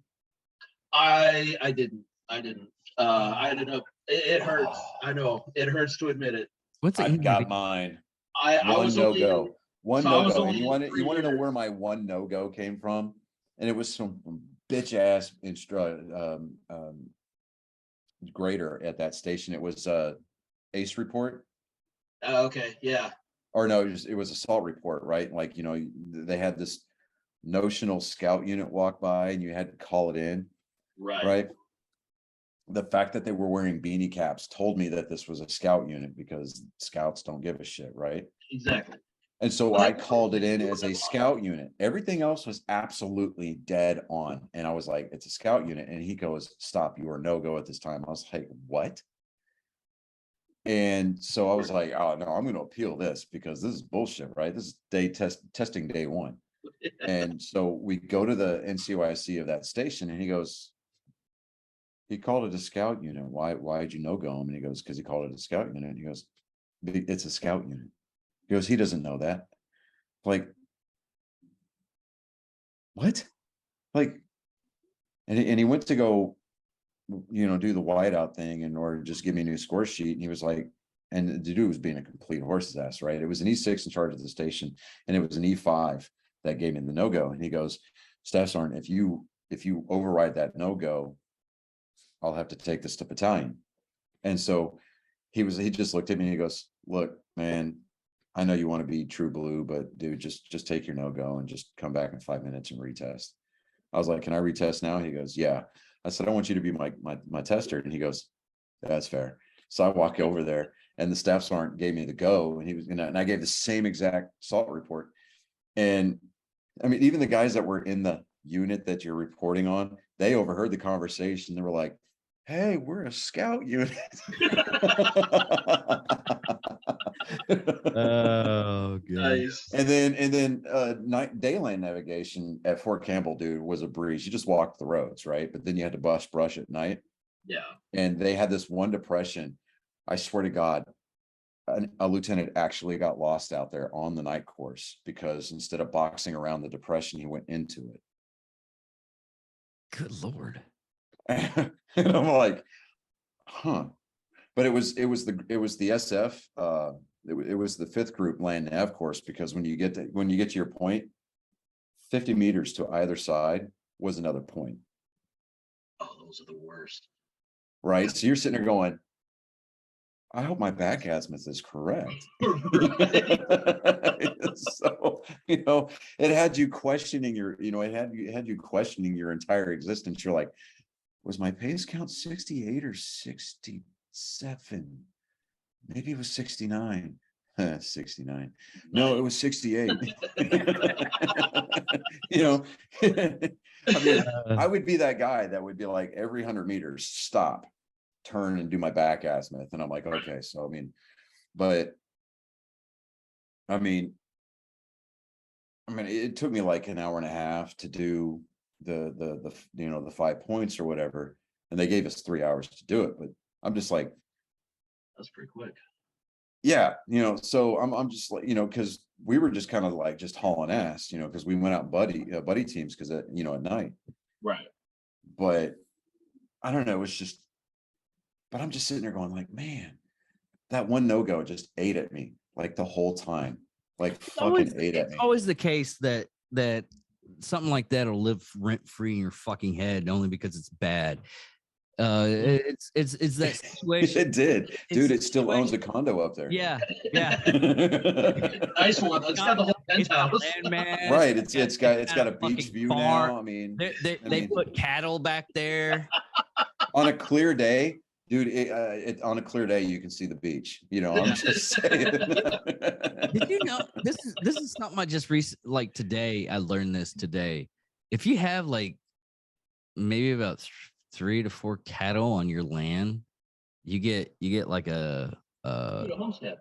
I didn't. I ended up. It hurts. I know it hurts to admit it. What's I've it? got mine. I was no only go. One so I no was go. And only you want to 3 know years. where my one no go came from? And it was some bitch ass grader at that station. It was ACE report. Okay, yeah. Or no, it was assault report, right? Like, they had this notional scout unit walk by and you had to call it in, right? The fact that they were wearing beanie caps told me that this was a scout unit because scouts don't give a shit, right? Exactly. And so I called it in as a scout unit. Everything else was absolutely dead on. And I was like, it's a scout unit. And he goes, stop, you are no go at this time. I was like, what? And so I was like, oh no, I'm going to appeal this because this is bullshit, right? This is testing day one. And so we go to the NCOIC of that station and he goes, he called it a scout unit. Why did you no go him? And he goes, because he called it a scout unit. And he goes, it's a scout unit. He goes, he doesn't know that. Like, what? Like, and he went to go, do the whiteout thing in order to just give me a new score sheet. And he was like, and the dude was being a complete horse's ass, right? It was an E6 in charge of the station, and it was an E5 that gave me the no-go. And he goes, Staff Sergeant, if you override that no-go, I'll have to take this to battalion. And so he just looked at me and he goes, look, man, I know you want to be true blue, but dude, just take your no-go and just come back in 5 minutes and retest. I was like, can I retest now? He goes, yeah. I said, I want you to be my tester. And he goes, that's fair. So I walk over there, and the staff sergeant gave me the go, and he was and I gave the same exact SALT report. And I mean, even the guys that were in the unit that you're reporting on, they overheard the conversation. They were like, hey, we're a scout unit. Oh, good. Nice. And then dayland navigation at Fort Campbell, dude, was a breeze. You just walked the roads, right? But then you had to bust brush at night. Yeah. And they had this one depression. I swear to God, a lieutenant actually got lost out there on the night course because instead of boxing around the depression, he went into it. Good Lord. And I'm like, huh. But it was the SF. It was the 5th group land nav course, because when you get to your point, 50 meters to either side was another point. Oh, those are the worst. Right. So you're sitting there going, I hope my back azimuth is correct. So, it had you questioning it had you questioning your entire existence. You're like, was my pace count 68 or 67? Maybe it was 69. 69. No, it was 68. I mean, I would be that guy that would be like, every 100 meters, stop, turn, and do my back azimuth. And I'm like, okay. So, I mean, it took me like an hour and a half to do the 5 points or whatever. And they gave us 3 hours to do it. But I'm just like, that's pretty quick. Yeah, so I'm just like, because we were just kind of like just hauling ass, because we went out buddy teams, because at night. Right. But I don't know, it was just, but I'm just sitting there going like, man, that one no-go just ate at me like the whole time, like fucking ate at me. It's always the case that something like that will live rent free in your fucking head only because it's bad. It's that situation. It did, dude. It still owns a condo up there. Yeah. Nice one. It's got the whole penthouse. Right. It's got a beach view now. I mean, they put cattle back there. On a clear day, dude. On a clear day, you can see the beach. I'm just saying. Did you know this is something I just like today? I learned this today. If you have like maybe about 3 to 4 cattle on your land, you get like a homestead.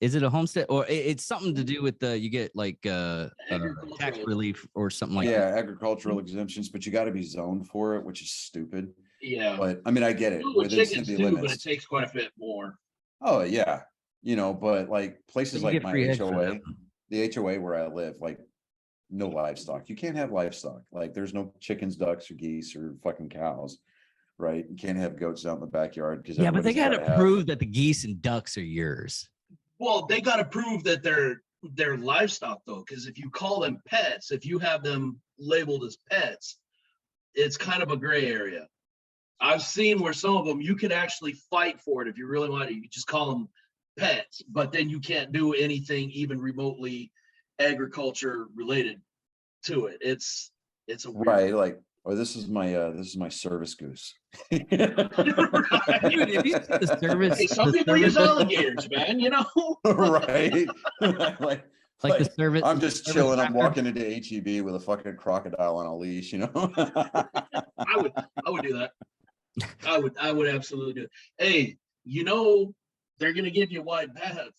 Is it a homestead, or it's something to do with you get like tax relief or something like that? Yeah, agricultural exemptions, but you got to be zoned for it, which is stupid. Yeah, but I mean, I get it. With chickens too, but it takes quite a bit more. Oh yeah, but like places like my HOA, the HOA where I live, like, no livestock. You can't have livestock. Like, there's no chickens, ducks, or geese, or fucking cows, right? You can't have goats out in the backyard because but they got to prove that the geese and ducks are yours. Well, they got to prove that they're livestock though, because if you call them pets, if you have them labeled as pets, it's kind of a gray area. I've seen where some of them you can actually fight for it if you really want to. You just call them pets, but then you can't do anything even remotely agriculture related to it. It's a weird right, like, or this is my service goose. Dude, if you see the service, hey, some people use alligators, man. Right. like the service. I'm just chilling. I'm walking into HEB with a fucking crocodile on a leash. I would do that. I would absolutely do it. Hey, they're gonna give you a wide path.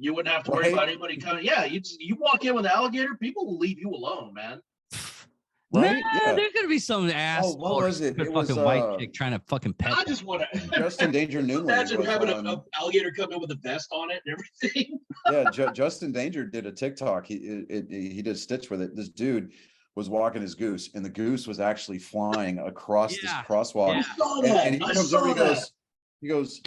You wouldn't have to worry about anybody coming. Yeah, you walk in with an alligator, people will leave you alone, man. Right? Yeah. There's gonna be some ass. Oh, what was it? It was white chick trying to fucking pet. I just want to. Justin Danger Newland. Imagine having an alligator come in with a vest on it and everything. Yeah, Justin Danger did a TikTok. He did a stitch with it. This dude was walking his goose, and the goose was actually flying across this Yeah. crosswalk. I Yeah. saw And, that. and he I comes over, saw that. he goes,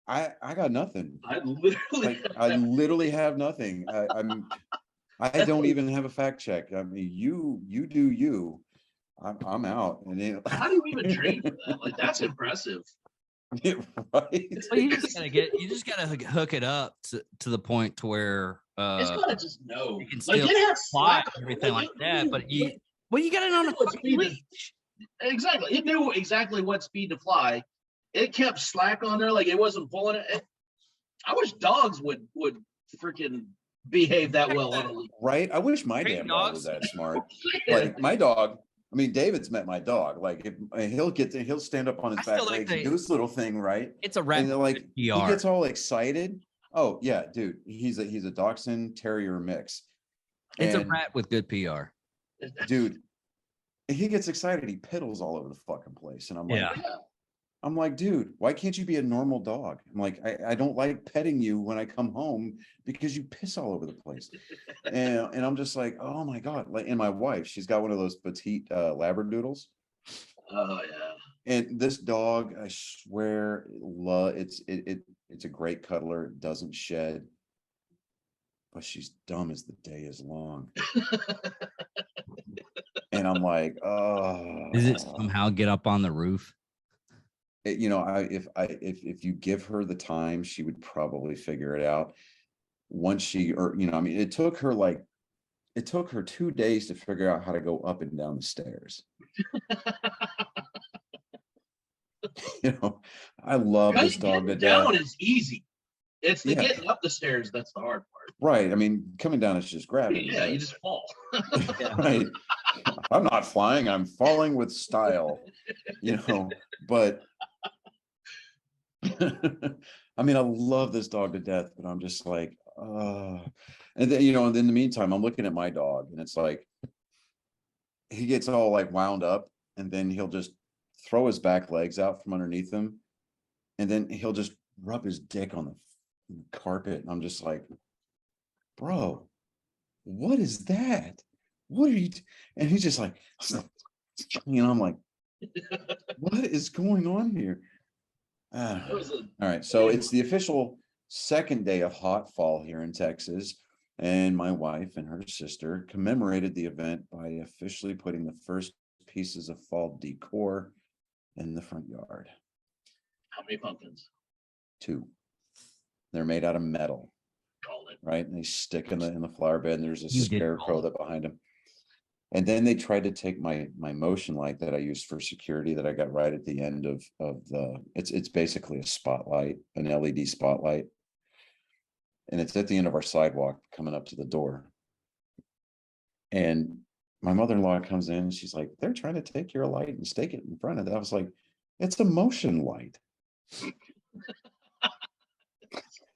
I got nothing. I literally. I literally have nothing. I don't even have a fact check. I mean, you do you. I'm out. And How do you even train for that? Like, that's impressive. right. Well, you just gotta hook it up to the point to where It's gotta just know. you can Like, still it has fly slack. and everything like that. But you you got it on a what fucking speed leash. exactly. It knew exactly what speed to fly. It kept slack on there, like it wasn't pulling it. I wish dogs would freaking behave that well on a leash. Right. I wish my Great damn dog was dogs. that smart. Like my dog. I mean, David's met my dog. Like if he'll stand up on his I still back like legs and do this little thing, right? It's a rat. And they're like he PR. gets all excited. Oh yeah, dude. He's a Dachshund Terrier mix. It's a And, rat with good PR. dude, he gets excited. He piddles all over the fucking place, and I'm like, dude, why can't you be a normal dog? I'm like, I don't like petting you when I come home because you piss all over the place. And I'm just like, oh my God. Like, and my wife, she's got one of those petite Labradoodles. Oh yeah. And this dog, I swear, it's a great cuddler, it doesn't shed. But she's dumb as the day is long. And I'm like, oh. Does it somehow get up on the roof? You know, if you give her the time, she would probably figure it out. Once she, or I mean, it took her 2 days to figure out how to go up and down the stairs. I love this dog to death. Down is easy. It's the Yeah. getting up the stairs that's the hard part. Right. I mean, coming down is just gravity. Yeah, you just fall. Right. I'm not flying, I'm falling with style, but I mean, I love this dog to death, but I'm just like, and then, and in the meantime, I'm looking at my dog, and it's like, he gets all like wound up, and then he'll just throw his back legs out from underneath him, and then he'll just rub his dick on the carpet, and I'm just like, bro, what is that? What are you? And he's just like, I'm like, what is going on here? All right, so it's the official second day of hot fall here in Texas, and my wife and her sister commemorated the event by officially putting the first pieces of fall decor in the front yard. How many pumpkins? 2. They're made out of metal, Called it. right? And they stick in the flower bed, and there's a You did scarecrow call it. that behind them. And then they tried to take my motion light that I used for security that I got right at the end of the, it's basically a spotlight, an LED spotlight. And it's at the end of our sidewalk coming up to the door. And my mother-in-law comes in and she's like, they're trying to take your light and stake it in front of it. I was like, it's a motion light.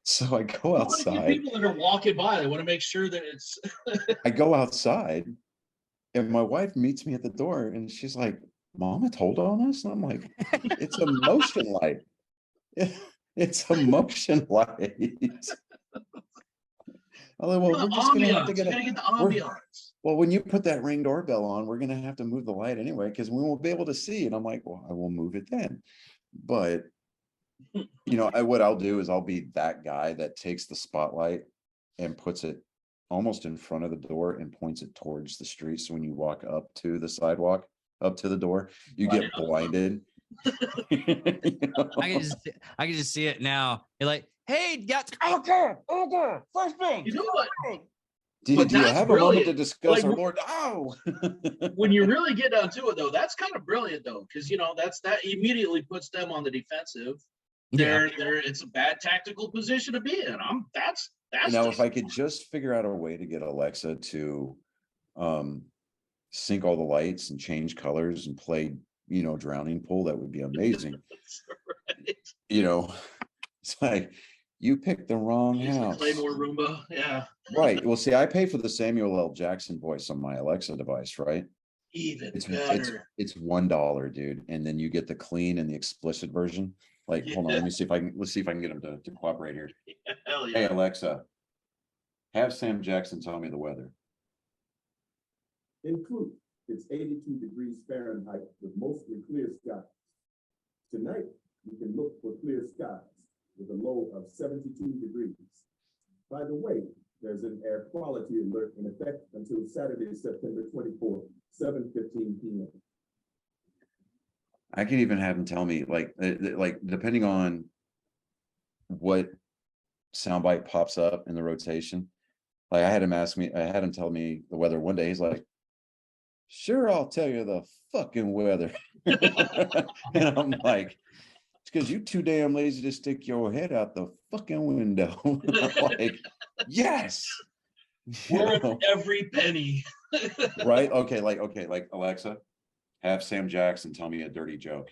So I go outside. People that are walking by, they want to make sure that it's. I go outside. And my wife meets me at the door, and she's like, Mom, it told on us? And I'm like, it's a motion light. It's a motion light. I'm like, well, we're just gonna have to get the ambiance. Well, when you put that Ring doorbell on, we're gonna have to move the light anyway, because we won't be able to see. And I'm like, well, I will move it then. But what I'll do is I'll be that guy that takes the spotlight and puts it almost in front of the door and points it towards the street. So when you walk up to the sidewalk, up to the door, you get blinded. I can just see it now. You're like, hey, okay, first thing. You know what? Do you have a moment to discuss our Lord? Oh, when you really get down to it, though, that's kind of brilliant, though, because that immediately puts them on the defensive. It's a bad tactical position to be in. That's if I could just figure out a way to get Alexa to sync all the lights and change colors and play, drowning pool, that would be amazing. Right. It's like, you picked the wrong house. Claymore Roomba, yeah. Right. Well, see, I pay for the Samuel L. Jackson voice on my Alexa device, right? Even It's better. it's $1, dude, and then you get the clean and the explicit version. Like, hold on, let's see if I can get him to cooperate here. Hell yeah. Hey, Alexa, have Sam Jackson tell me the weather. include it's 82 degrees Fahrenheit with mostly clear skies. Tonight, you can look for clear skies with a low of 72 degrees. By the way, there's an air quality alert in effect until Saturday, September 24th, 7:15 p.m. I can even have him tell me, like depending on what soundbite pops up in the rotation. Like I had him tell me the weather one day. He's like, sure, I'll tell you the fucking weather. And I'm like, it's because you too damn lazy to stick your head out the fucking window. I'm like, yes. Worth every penny. Right? Okay, like Alexa, have Sam Jackson tell me a dirty joke.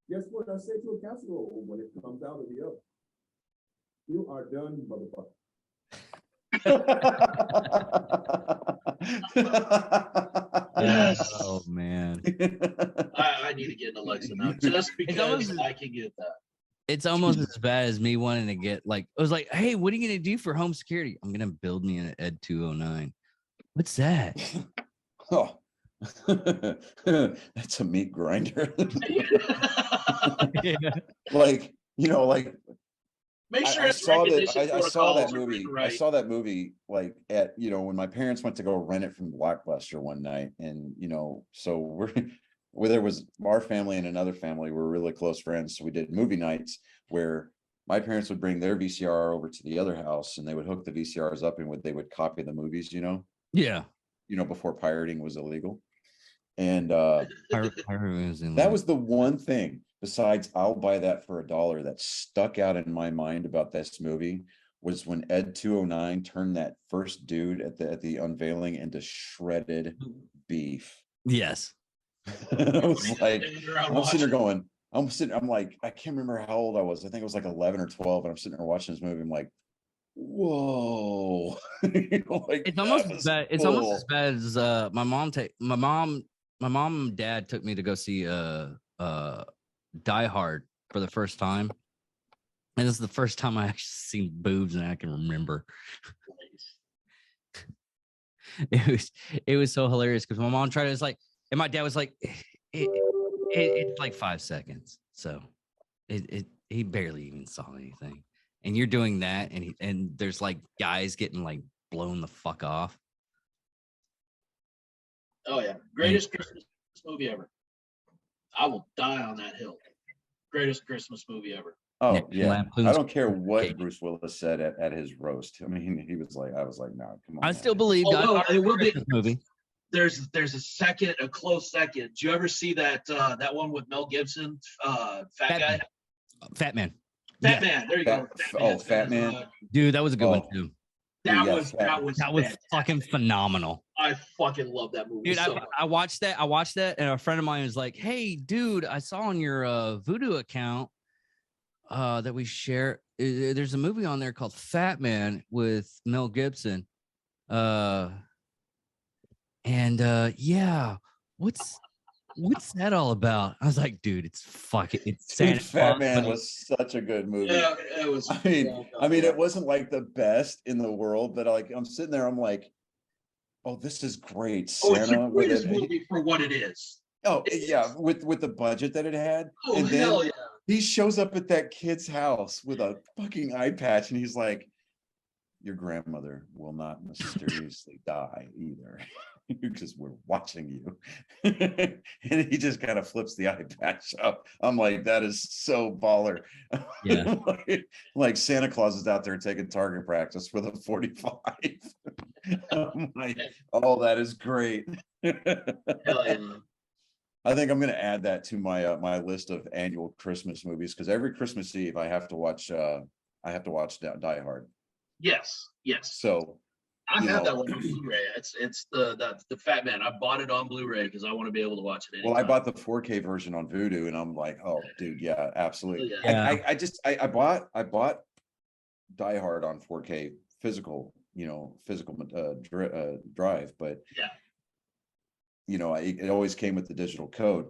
Guess what I say to a casserole when it comes out of the oven? You are done, motherfucker. Yes. Oh man. I need to get an Alexa now just because I can get that. It's almost as bad as me wanting to get like, I was like, hey, what are you going to do for home security? I'm going to build me an Ed 209. What's that? Oh, that's a meat grinder. Yeah. Like, you know, like Make sure I it's saw that. recognition I saw that protocols are movie. written I right. saw that movie like at, you know, when my parents went to go rent it from Blockbuster one night, and you know, so where there was our family and another family were really close friends, so we did movie nights where my parents would bring their VCR over to the other house, and they would hook the VCRs up and they would copy the movies, Yeah. Before pirating was illegal, and That that was the one thing besides I'll buy that for $1 that stuck out in my mind about this movie was when Ed 209 turned that first dude at the unveiling into shredded beef. Yes. I was like, I'm sitting there watching. going, I'm like, I can't remember how old I was. I think it was like 11 or 12, and I'm sitting there watching this movie. I'm like, whoa. Like, It's almost as bad. It's almost as cool. bad as my mom and dad took me to go see Die Hard for the first time. And this is the first time I actually seen boobs and I can remember. It was so hilarious because my mom tried it, like, and my dad was like, it's like 5 seconds. So he barely even saw anything. And you're doing that, and there's like guys getting like blown the fuck off. Oh yeah, greatest Christmas movie ever. I will die on that hill. Greatest Christmas movie ever. Oh yeah, Lampoon's I don't care what Cake. Bruce Willis said at his roast. I mean, he was like, I was like, no, come on. I man. still believe Die Although Hard it will be Christmas movie. there's a close second. Do you ever see that that one with Mel Gibson, Fat Guy? Fat Man. Fat Man. There you go. Fat Man. Dude, that was a good one Oh, too. That yeah, was Fat- That was fantastic. fucking phenomenal. I fucking love that movie. Dude, so much. I watched that, and a friend of mine was like, "Hey, dude, I saw on your Voodoo account that we share. There's a movie on there called Fat Man with Mel Gibson. Yeah, what's that all about?" I was like, "Dude, it's Santa Dude, Fat Claus, Man but was such a good movie. Yeah, it was. I mean, it wasn't like the best in the world, but like I'm sitting there, I'm like, oh, this is great. Oh, it's the Santa with greatest it. movie for what it is. Oh It yeah, is. with the budget that it had. Oh And then hell yeah! he shows up at that kid's house with a fucking eye patch, and he's like, your grandmother will not mysteriously die either, because we're watching you. And he just kind of flips the eye patch up. I'm like, that is so baller. Yeah. Like Santa Claus is out there taking target practice for the 45. I'm like, oh, that is great. Hell yeah! I think I'm going to add that to my my list of annual Christmas movies, because every Christmas Eve I have to watch Die Hard. Yes, yes. So I you have know. that one on Blu-ray. It's the Fat Man. I bought it on Blu-ray because I want to be able to watch it. Well, I anytime. bought the 4K version on Vudu, and I'm like, oh, dude, yeah, absolutely. Yeah. I bought Die Hard on 4K physical, drive, but Yeah. it always came with the digital code.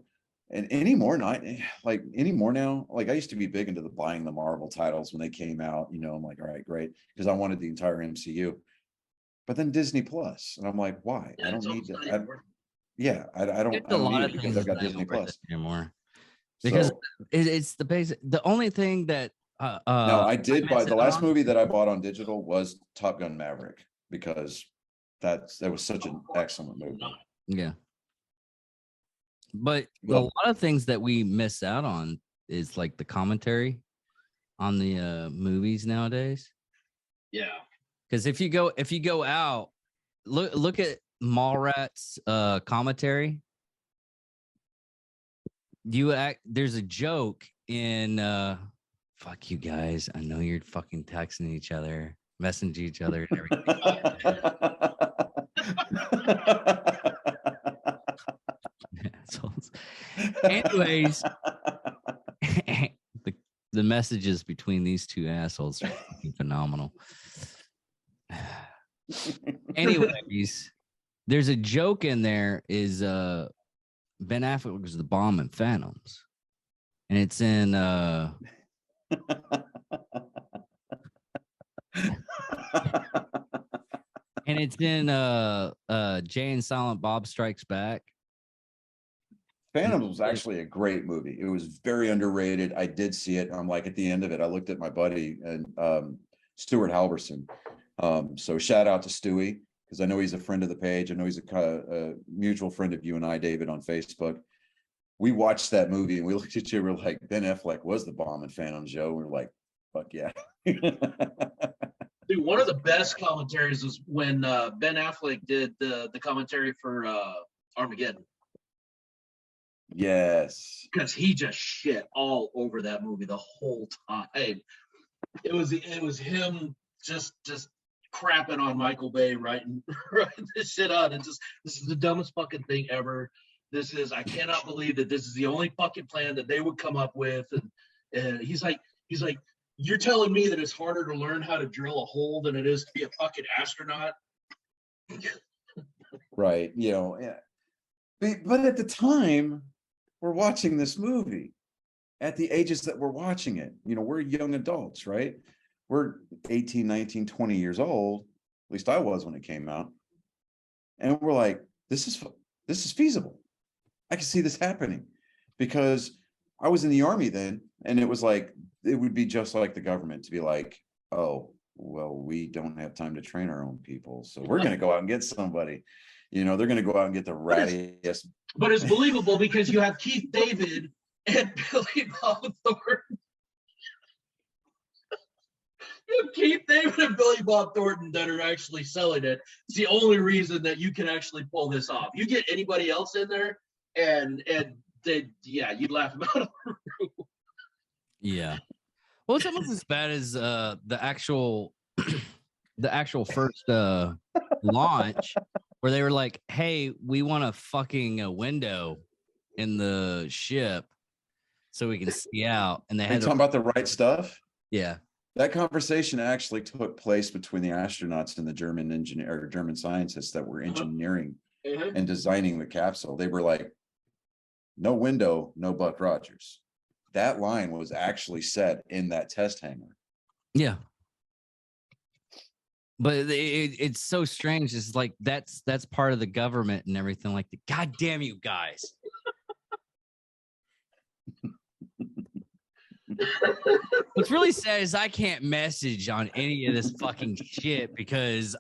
And anymore now, like I used to be big into buying the Marvel titles when they came out. I'm like, all right, great, because I wanted the entire MCU. but then Disney Plus, and I'm like, why? Yeah, I it's don't need almost not to. even worth it. Yeah, I don't. There's I a don't lot need of it because things I've got that Disney ain't worth Plus. it anymore because So it's the basic. The only thing that no, I did buy miss the out last on- movie that I bought on digital was Top Gun Maverick because that was such an excellent movie. Yeah. But a Well, lot of things that we miss out on is like the commentary on the movies nowadays. Yeah. Because if you go out, look at Mallrats commentary. There's a joke in fuck you guys. I know you're fucking texting each other, messaging each other and everything. Assholes. Anyways, the messages between these two assholes are fucking phenomenal. Anyways, there's a joke in there is Ben Affleck was the bomb in Phantoms. And it's in Jay and Silent Bob Strikes Back. Phantom was actually a great movie. It was very underrated. I did see it. I'm like, at the end of it, I looked at my buddy and Stuart Halverson. So shout out to Stewie, because I know he's a friend of the page. I know he's a mutual friend of you and I, David, on Facebook. We watched that movie and we looked at you. We're like, Ben Affleck was the bomb in Phantom, Joe. We're like, fuck yeah. Dude, one of the best commentaries was when Ben Affleck did the commentary for Armageddon, Yes. because he just shit all over that movie the whole time. It was him just crapping on Michael Bay, writing this shit out, and just, this is the dumbest fucking thing ever. I cannot believe that this is the only fucking plan that they would come up with. And he's like, you're telling me that it's harder to learn how to drill a hole than it is to be a fucking astronaut? Right. You know, yeah. But at the time, we're watching this movie at the ages that we're watching it. You know, we're young adults, right? We're 18, 19, 20 years old. At least I was when it came out. And we're like, this is feasible. I can see this happening, because I was in the Army then, and it was like, it would be just like the government to be like, oh, well, we don't have time to train our own people, so we're going to go out and get somebody. You know, they're going to go out and get the rattiest. But it's believable because you have Keith David and Billy Bob Thornton. You have Keith David and Billy Bob Thornton that are actually selling it. It's the only reason that you can actually pull this off. You get anybody else in there, and you'd laugh them out of the room. Yeah. Well, it's almost as bad as the actual first launch, where they were like, hey, we want a fucking window in the ship so we can see out. And they Are had you talking about the right stuff? yeah. That conversation actually took place between the astronauts and the German scientists that were engineering and designing the capsule. They were like, no window, no Buck Rogers. That line was actually said in that test hangar. Yeah. But it's so strange. It's like that's part of the government and everything. Like, God damn you guys. What's really sad is I can't message on any of this fucking shit because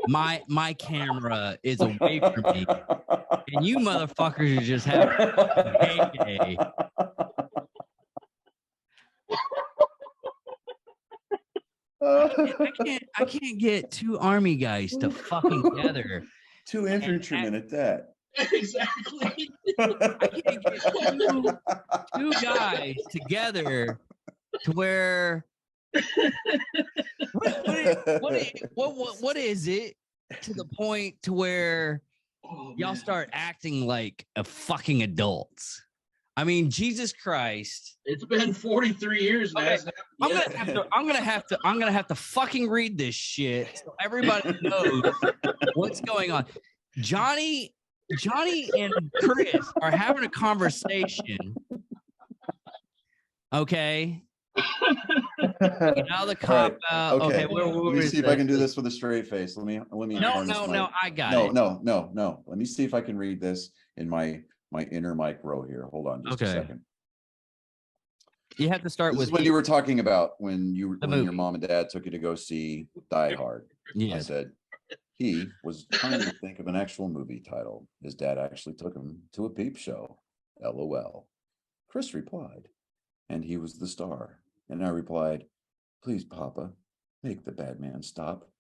my camera is away from me, and you motherfuckers are just having a heyday. I can't get two army guys to fucking together. Two infantrymen at that. Exactly. I can't get two guys together to where what is it to the point to where y'all start acting like a fucking adults? I mean, Jesus Christ. It's been 43 years now. Okay. I'm gonna have to fucking read this shit so everybody knows what's going on. Johnny and Chris are having a conversation. Okay. Now the cop out. Okay, Let me see if I can do this with a straight face. Let me No, harness no, my- no. I got No, it. no. Let me see if I can read this in my inner mic row here. Hold on just a Okay. second. You have to start This with is when you were talking about when The your movie. mom and dad took you to go see Die Hard. I Yeah. said he was trying to think of an actual movie title. His dad actually took him to a peep show. LOL. Chris replied, and he was the star. And I replied, please, Papa, make the bad man stop.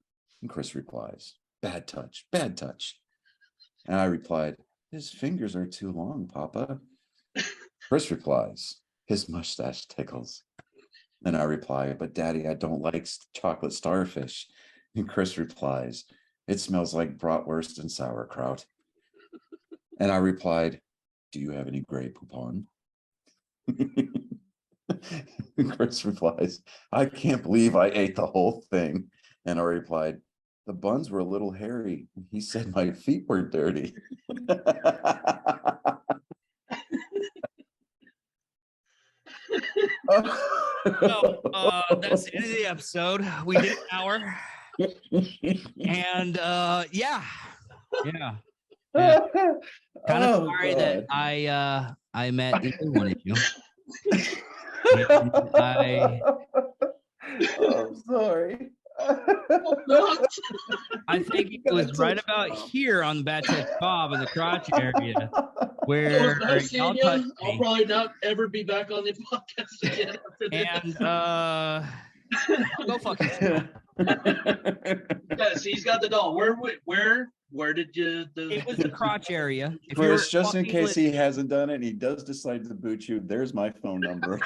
And Chris replies, bad touch, bad touch. And I replied, his fingers are too long, Papa. Chris replies, his mustache tickles. And I reply, but Daddy, I don't like chocolate starfish. And Chris replies, it smells like bratwurst and sauerkraut. And I replied, do you have any Grey Poupon? Chris replies, I can't believe I ate the whole thing. And I replied, the buns were a little hairy. He said my feet were dirty. So, that's the end of the episode. We did an hour. And yeah. Kind of sorry that I met either one of you. And I'm sorry. I think it was right about here on the Bad Touch Bob in the crotch area where It was nice y'all seeing touched you. I'll me. probably not ever be back on the podcast again after this. And go fuck yourself. Yes, he's got the doll. Where did you? It was the crotch area. If you Chris, were just in fucking case he listening- hasn't done it, and he does decide to boot you, there's my phone number.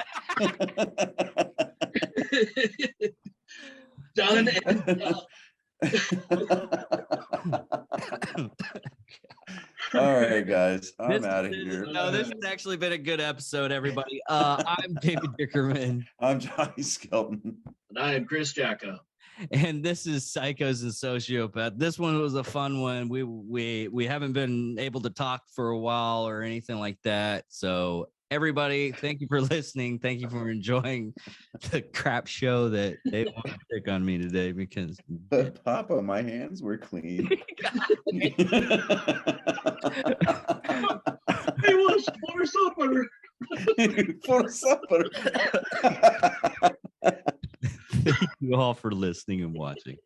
Done and done. All right, guys, I'm This- out of here. No, this has actually been a good episode, everybody. I'm David Dickerman, I'm Johnny Skelton. And I am Chris Jacko. and this is Psychos and Sociopath. This one was a fun one. We haven't been able to talk for a while or anything like that. So everybody, thank you for listening. Thank you for enjoying the crap show that they want to pick on me today because But Papa, my hands were clean. It was for supper. For supper. thank you all for listening and watching.